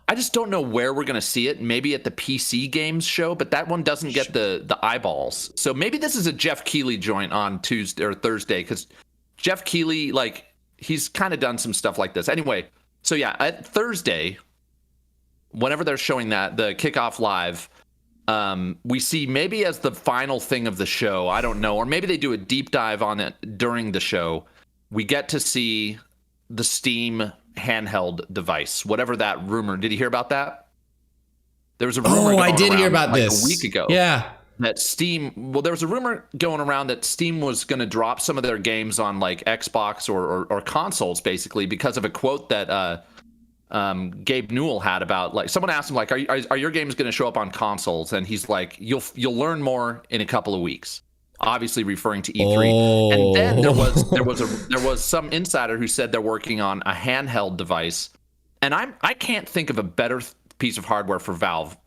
I just don't know where we're going to see it. Maybe at the PC games show, but that one doesn't get the eyeballs. So maybe this is a Jeff Keighley joint on Tuesday or Thursday, because Jeff Keighley, he's kind of done some stuff like this. Anyway, so at Thursday, whenever they're showing that, the kickoff live, we see maybe as the final thing of the show, I don't know, or maybe they do a deep dive on it during the show. We get to see the Steam handheld device, whatever that rumor. Did you hear about that? There was a rumor. I did hear about this a week ago. Yeah. That Steam. Well, there was a rumor going around that Steam was going to drop some of their games on Xbox or consoles, basically because of a quote that Gabe Newell had about someone asked him are your games going to show up on consoles? And he's like, you'll learn more in a couple of weeks. Obviously referring to E3. And then there was some insider who said they're working on a handheld device. And I can't think of a better piece of hardware for Valve.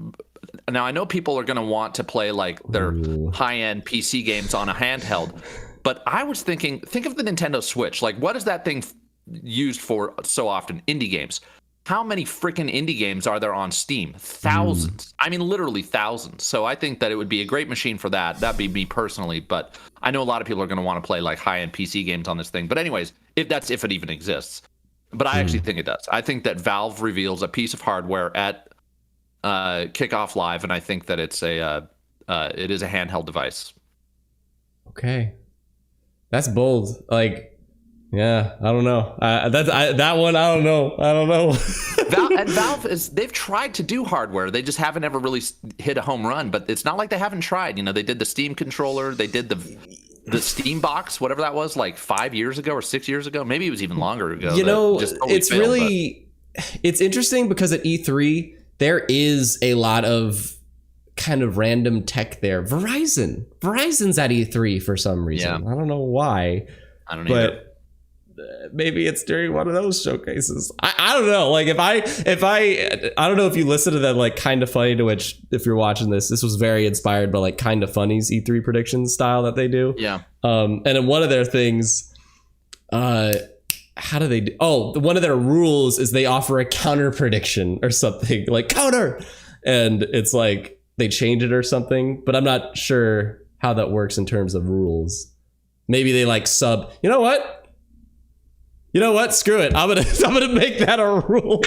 Now I know people are going to want to play their high-end PC games on a handheld, but I was thinking, think of the Nintendo Switch. What is that thing used for so often? Indie games. How many freaking indie games are there on Steam? Thousands. I mean, literally thousands. So I think that it would be a great machine for that. That'd be me personally. But I know a lot of people are going to want to play high-end PC games on this thing. But anyways, if it even exists. But I actually think it does. I think that Valve reveals a piece of hardware at Kickoff Live, and I think that it is a handheld device. Okay, that's bold. Yeah, I don't know. That one, I don't know. Valve they've tried to do hardware. They just haven't ever really hit a home run. But it's not like they haven't tried. They did the Steam controller. They did the Steam box, whatever that was, 5 years ago or 6 years ago. Maybe it was even longer ago. It's interesting because at E3 there is a lot of kind of random tech there. Verizon's at E3 for some reason. I don't know why. I don't know. But maybe it's during one of those showcases. I don't know. I don't know if you listen to that Kind of Funny, to which if you're watching this was very inspired by Kind of Funny's E3 predictions style that they do. Yeah. And in one of their things, how do they do? One of their rules is they offer a counter prediction or something counter, and it's they change it or something, but I'm not sure how that works in terms of rules. Maybe they sub. You know what? You know what? Screw it. I'm gonna make that a rule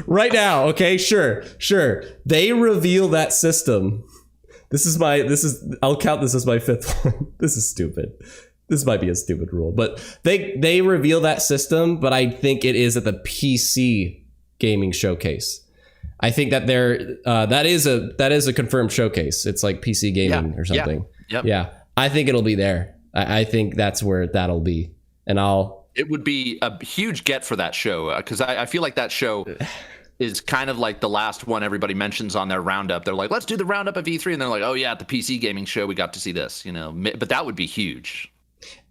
right now. Okay, sure. They reveal that system. I'll count this as my fifth one. This is stupid. This might be a stupid rule, but they reveal that system, but I think it is at the PC gaming showcase. I think that that is a confirmed showcase. It's like PC gaming or something. Yeah. I think it'll be there. I think that's where that'll be. And it would be a huge get for that show, because I feel like that show is kind of like the last one everybody mentions on their roundup. They're like, let's do the roundup of E3. And they're like, oh yeah, at the PC gaming show, we got to see this, but that would be huge.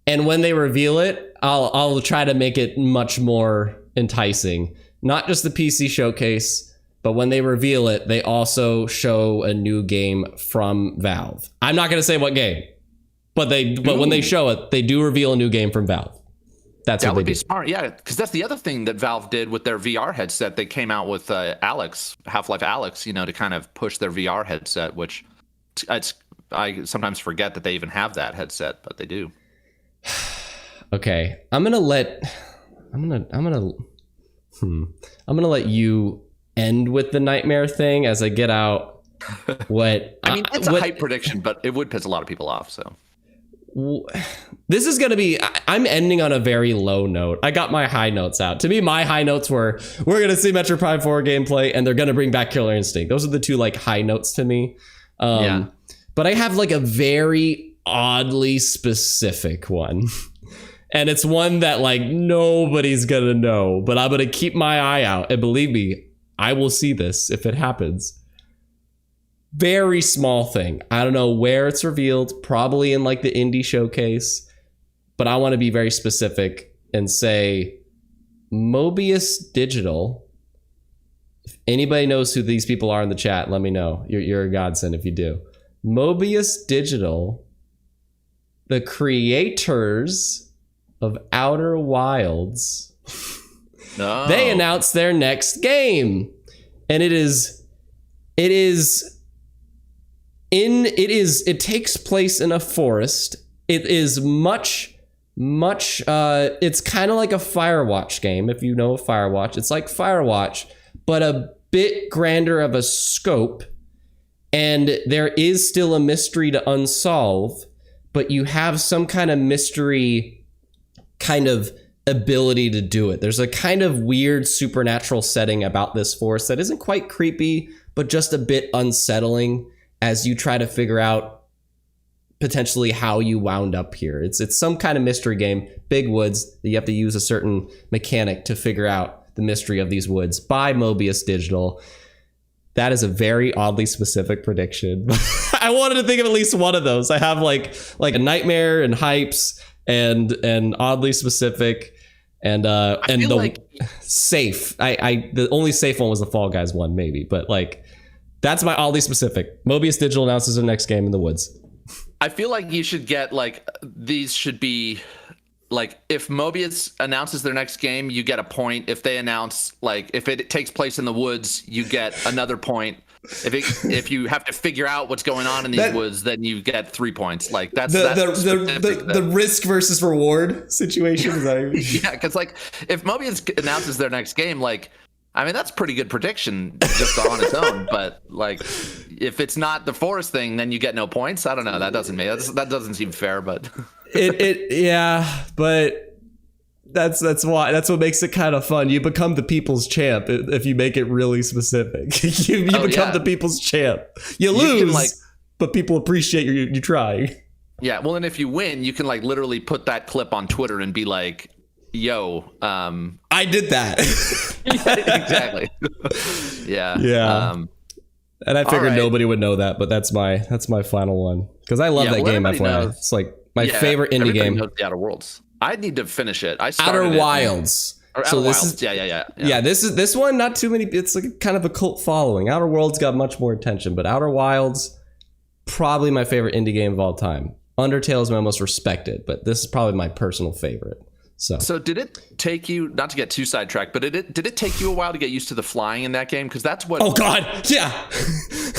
And when they reveal it, I'll try to make it much more enticing. Not just the PC showcase, but when they reveal it, they also show a new game from Valve. I'm not going to say what game, but when they show it, they do reveal a new game from Valve. That would be smart, yeah, because that's the other thing that Valve did with their VR headset. They came out with Half-Life Alyx, to kind of push their VR headset, which I sometimes forget that they even have that headset, but they do. Okay, I'm gonna let you end with the nightmare thing as I get out what I mean. It's a hype prediction, but it would piss a lot of people off. So this is gonna be. I'm ending on a very low note. I got my high notes out. To me, my high notes were we're gonna see Metroid Prime 4 gameplay, and they're gonna bring back Killer Instinct. Those are the two like high notes to me. But I have like a very oddly specific one. And it's one that like nobody's gonna know, but I'm gonna keep my eye out. And believe me, I will see this if it happens. Very small thing. I don't know where it's revealed, probably in like the indie showcase, but I want to be very specific and say Mobius Digital. If anybody knows who these people are in the chat, let me know. You're a godsend if you do. Mobius Digital, the creators of Outer Wilds, they announced their next game, and it takes place in a forest. It is much it's kind of like a Firewatch game. If you know Firewatch, it's like Firewatch, but a bit grander of a scope, and there is still a mystery to unsolve, but you have some kind of mystery kind of ability to do it. There's a kind of weird supernatural setting about this forest that isn't quite creepy, but just a bit unsettling as you try to figure out potentially how you wound up here. It's some kind of mystery game, big woods, that you have to use a certain mechanic to figure out the mystery of these woods by Mobius Digital. That is a very oddly specific prediction. I wanted to think of at least one of those. I have like a nightmare and hypes and oddly specific and the safe. The only safe one was the Fall Guys one, maybe, but like that's my oddly specific. Mobius Digital announces their next game in the woods. I feel like you should get like these should be like if Mobius announces their next game, you get a point. If they announce like if it takes place in the woods, you get another point. If you have to figure out what's going on in these woods, then you get 3 points. Like that's the risk versus reward situation. Yeah, because like if Mobius announces their next game, like I mean that's pretty good prediction just on its own. But like if it's not the forest thing, then you get no points. I don't know. That doesn't seem fair. But but that's what makes it kind of fun. You become the people's champ if you make it really specific. you become the people's champ. You lose, but people appreciate you trying. Yeah, well, and if you win, you can like literally put that clip on Twitter and be like, "Yo, I did that." Exactly. Yeah. And I figured nobody would know that, but that's my final one because I love that game. FYI, it's like my favorite indie game. Knows the Outer Worlds. I need to finish it. I started Outer Wilds. Outer Wilds. Yeah. This one, not too many. It's like kind of a cult following. Outer Worlds got much more attention, but Outer Wilds, probably my favorite indie game of all time. Undertale is my most respected, but this is probably my personal favorite. So did it take you, not to get too sidetracked, but did it take you a while to get used to the flying in that game? Because that's what. Oh God, yeah.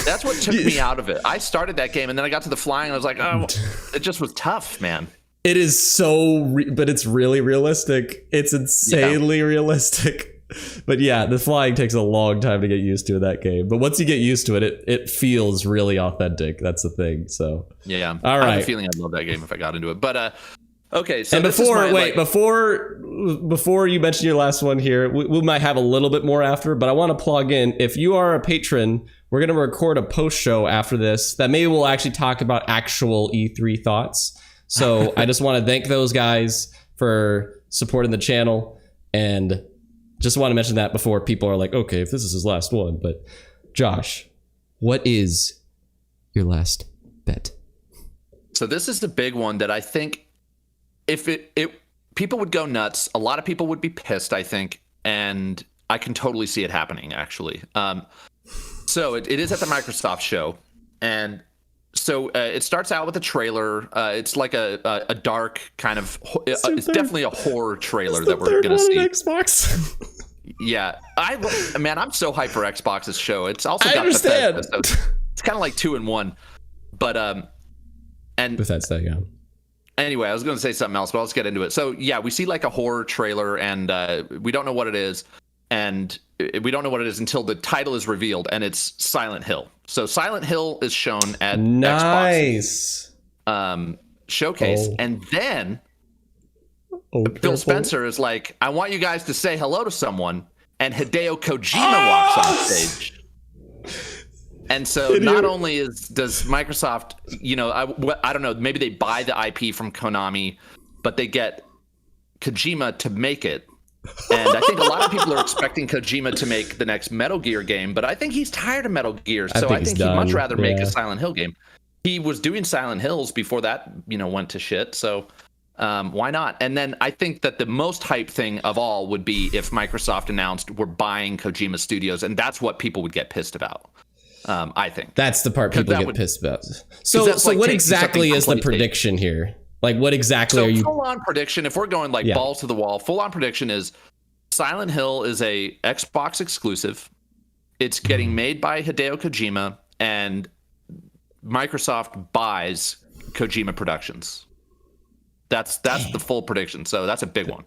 That's what took me out of it. I started that game and then I got to the flying and I was like, oh, it just was tough, man. It is but it's really realistic. It's insanely realistic. But yeah, the flying takes a long time to get used to in that game. But once you get used to it, it feels really authentic. That's the thing. So yeah, all right. I have a feeling I'd love that game if I got into it. But okay, so and before you mention your last one here, we might have a little bit more after, but I want to plug in. If you are a patron, we're going to record a post show after this that maybe we'll actually talk about actual E3 thoughts. So I just want to thank those guys for supporting the channel, and just want to mention that before people are like, okay, if this is his last one. But Josh, what is your last bet? So this is the big one that I think if people would go nuts, a lot of people would be pissed, I think, and I can totally see it happening, actually. So it is at the Microsoft show, and so it starts out with a trailer. It's like a dark kind of. It's definitely a horror trailer that we're gonna see. Xbox. Yeah, I'm so hyped for Xbox's show. It's also got understand. Bethesda, so it's kind of like 2 in 1. But and Bethesda, yeah. Anyway, I was going to say something else, but let's get into it. So yeah, we see like a horror trailer, and we don't know what it is, and we don't know what it is until the title is revealed, and it's Silent Hill. So Silent Hill is shown at Xbox showcase, and then Phil Spencer is like, "I want you guys to say hello to someone," and Hideo Kojima walks on stage. And so not only does Microsoft, I don't know, maybe they buy the IP from Konami, but they get Kojima to make it. And I think a lot of people are expecting Kojima to make the next Metal Gear game, but I think he's tired of Metal Gear. So I think he'd much rather make a Silent Hill game. He was doing Silent Hills before that, went to shit. So why not? And then I think that the most hype thing of all would be if Microsoft announced we're buying Kojima Studios, and that's what people would get pissed about. I think that's the part people get pissed about. So what exactly is the prediction here? Like, what exactly are you? Full on prediction. If we're going balls to the wall, full on prediction is Silent Hill is a Xbox exclusive. It's getting made by Hideo Kojima, and Microsoft buys Kojima Productions. That's the full prediction. So that's a big one.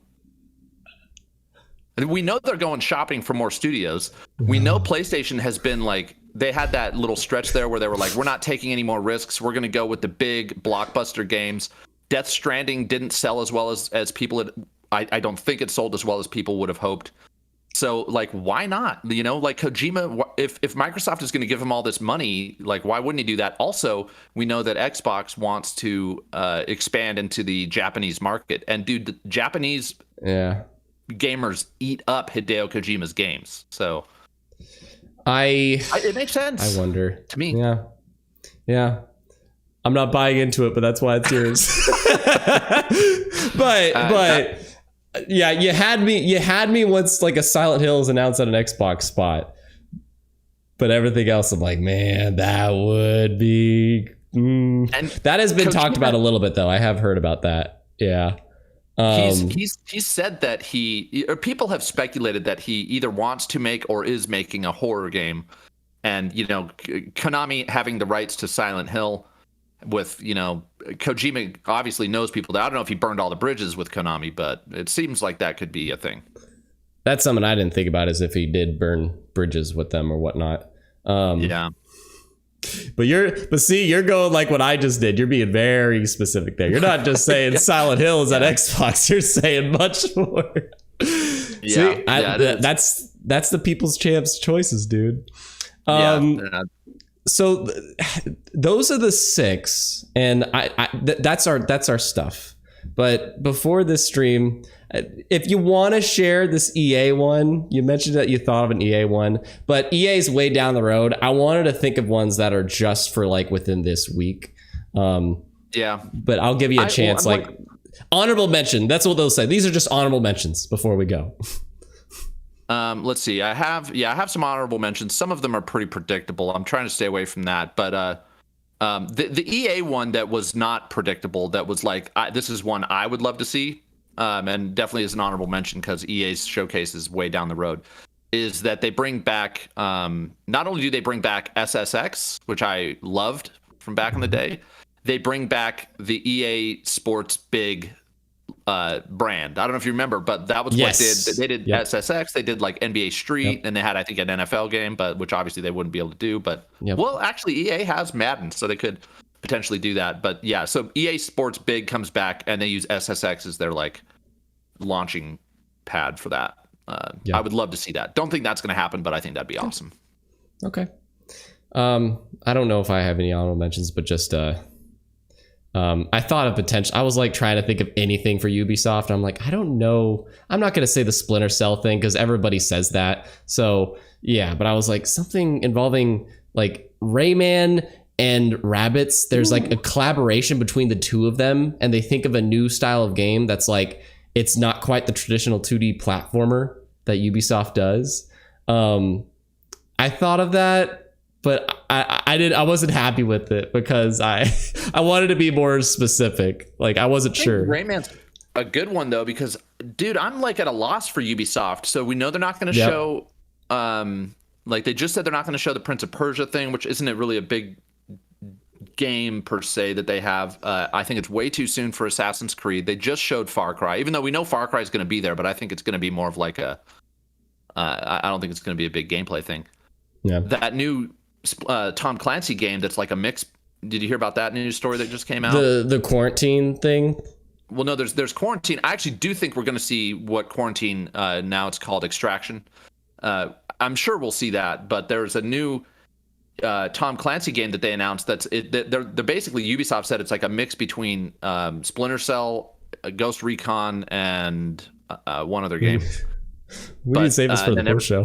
We know they're going shopping for more studios. We know PlayStation has been like, they had that little stretch there where they were like, we're not taking any more risks. We're going to go with the big blockbuster games. Death Stranding didn't sell as well as people had. I don't think it sold as well as people would have hoped. So like, why not? Like Kojima, if Microsoft is going to give him all this money, like, why wouldn't he do that? Also, we know that Xbox wants to expand into the Japanese market. And dude, the Japanese gamers eat up Hideo Kojima's games. So it makes sense. I wonder. To me. Yeah. I'm not buying into it, but that's why it's yours. but yeah, you had me once like a Silent Hill is announced at an Xbox spot. But everything else, I'm like, man, that would be and that has been talked about a little bit though. I have heard about that. Yeah. He's said that people have speculated that he either wants to make or is making a horror game, and Konami having the rights to Silent Hill, with Kojima obviously knows people that I don't know if he burned all the bridges with Konami, but it seems like that could be a thing. That's something I didn't think about, as if he did burn bridges with them or whatnot. Yeah. But see, you're going like what I just did. You're being very specific there. You're not just saying Silent Hill is at Xbox. You're saying much more. See, that's the people's champs choices, dude. So those are the 6, and that's our stuff. But before this stream, if you want to share this EA one, you mentioned that you thought of an EA one, but EA's way down the road. I wanted to think of ones that are just for like within this week. But I'll give you a chance. Honorable mention. That's what they'll say. These are just honorable mentions before we go. Let's see. I have some honorable mentions. Some of them are pretty predictable. I'm trying to stay away from that. But the EA one that was not predictable, that was like, this is one I would love to see, and definitely is an honorable mention because EA's showcase is way down the road, is that they bring back, not only do they bring back SSX, which I loved from back in the day, they bring back the EA Sports Big brand. I don't know if you remember, but that was what they did SSX. They did like NBA Street, and they had, I think, an NFL game, but which obviously they wouldn't be able to do. But well, actually, EA has Madden, so they could potentially do that. But yeah, so EA Sports Big comes back, and they use SSX as their like launching pad for that. I would love to see that. Don't think that's going to happen, but I think that'd be awesome. Okay. I don't know if I have any honorable mentions, but just I thought of potential. I was like trying to think of anything for Ubisoft. I'm like, I don't know. I'm not going to say the Splinter Cell thing because everybody says that. So yeah, but I was like something involving like Rayman and Rabbids. There's like a collaboration between the two of them, and they think of a new style of game that's like, it's not quite the traditional 2D platformer that Ubisoft does. I thought of that, but I wasn't happy with it because I wanted to be more specific. Like I wasn't sure. Rayman's a good one though, because dude, I'm like at a loss for Ubisoft. So we know they're not going to show, like they just said they're not going to show the Prince of Persia thing, which isn't really a big game per se that they have. I think it's way too soon for Assassin's Creed. They just showed Far Cry, even though we know Far Cry is going to be there, but I think it's going to be more of like a, I don't think it's going to be a big gameplay thing. Yeah. That new Tom Clancy game that's like a mix. Did you hear about that news story that just came out? The quarantine thing? Well, no, there's Quarantine. I actually do think we're going to see what Quarantine, now it's called Extraction. I'm sure we'll see that, but there's a new Tom Clancy game that they announced they're basically, Ubisoft said it's like a mix between Splinter Cell, Ghost Recon, and one other game. We need to save this for the post show.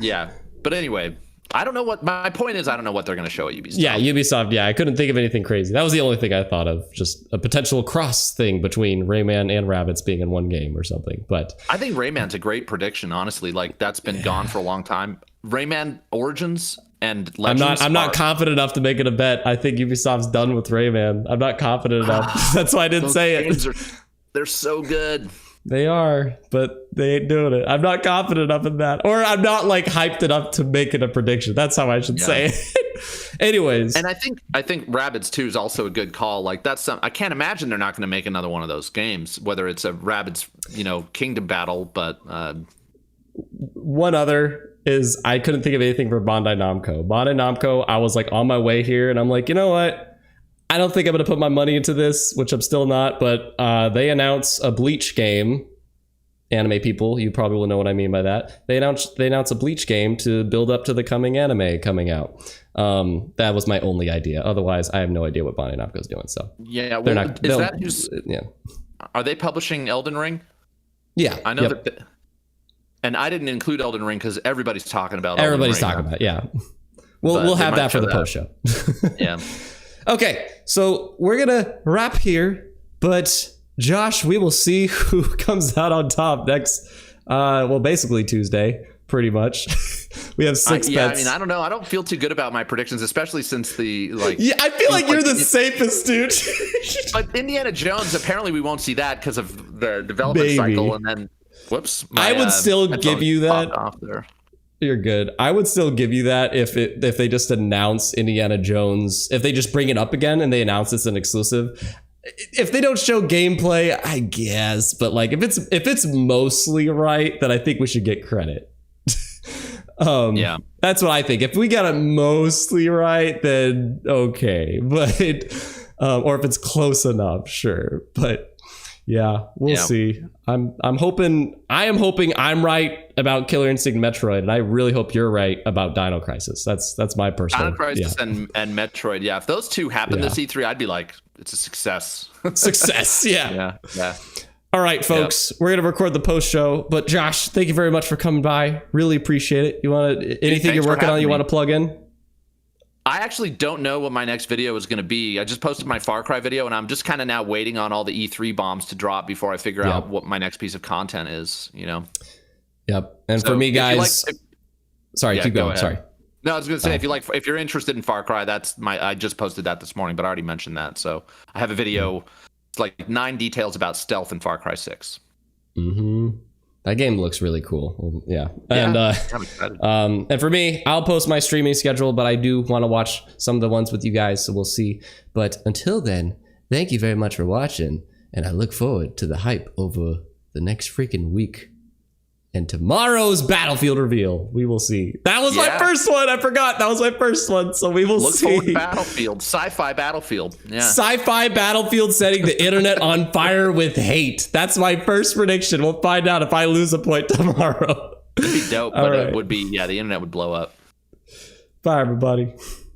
Yeah. But anyway, I don't know what my point is. I don't know what they're going to show at Ubisoft. Yeah, Ubisoft. Yeah, I couldn't think of anything crazy. That was the only thing I thought of. Just a potential cross thing between Rayman and Rabbids being in one game or something. But I think Rayman's a great prediction, honestly. Like that's been gone for a long time. Rayman Origins and Legends. I'm not confident enough to make it a bet. I think Ubisoft's done with Rayman. I'm not confident enough. That's why I didn't say it. They're so good. They are, but they ain't doing it. I'm not confident enough in that. Or I'm not like hyped enough to make it a prediction. That's how I should say it. Anyways. And I think Rabbids 2 is also a good call. Like that's I can't imagine they're not going to make another one of those games, whether it's a Rabbids, Kingdom Battle, but one other is I couldn't think of anything for Bandai Namco. I was like on my way here and I'm like, you know what? I don't think I'm going to put my money into this, which I'm still not, but they announced a Bleach game. Anime people, you probably will know what I mean by that. They announced a Bleach game to build up to the coming anime coming out. That was my only idea. Otherwise, I have no idea what Bandai Namco is doing. So yeah, well, are they publishing Elden Ring? Yeah, I know that. And I didn't include Elden Ring because everybody's talking about. Everybody's talking about it, yeah. We'll have that for the post show. Yeah. Okay, so we're gonna wrap here, but Josh, we will see who comes out on top next. Basically Tuesday, pretty much. We have 6 bets. I mean, I don't know. I don't feel too good about my predictions, especially since the like. Yeah, I feel like you're the safest, dude. But Indiana Jones, apparently, we won't see that because of the development cycle, and then whoops. I would still give you that. Off there. You're good. I would still give you that if they just announce Indiana Jones, if they just bring it up again and they announce it's an exclusive. If they don't show gameplay, I guess, but like if it's mostly right, then I think we should get credit. Yeah, that's what I think. If we got it mostly right, then okay, but or if it's close enough, sure, but. Yeah, we'll see. I am hoping I'm right about Killer Instinct Metroid, and I really hope you're right about Dino Crisis. That's my personal. Dino Crisis and Metroid. Yeah, if those two happen this E3, I'd be like, it's a success. Success. Yeah. Yeah. All right, folks, we're gonna record the post show. But Josh, thank you very much for coming by. Really appreciate it. You want anything you're working on? You want to plug in? I actually don't know what my next video is going to be. I just posted my Far Cry video, and I'm just kind of now waiting on all the E3 bombs to drop before I figure out what my next piece of content is, Yep. And so for me, guys... Sorry, keep going. Sorry. No, I was going to say, if you're interested in Far Cry, I just posted that this morning, but I already mentioned that. So I have a video, it's like 9 details about stealth in Far Cry 6. Mm-hmm. That game looks really cool. Yeah. I'm And excited. and for me, I'll post my streaming schedule, but I do want to watch some of the ones with you guys, so we'll see. But until then, thank you very much for watching, and I look forward to the hype over the next freaking week. And tomorrow's Battlefield reveal. We will see. That was my first one. I forgot. That was my first one. So we will see. Look forward to Battlefield. Sci-fi Battlefield. Yeah. Sci-fi Battlefield setting the internet on fire with hate. That's my first prediction. We'll find out if I lose a point tomorrow. It'd be dope, but it would be, the internet would blow up. Bye, everybody.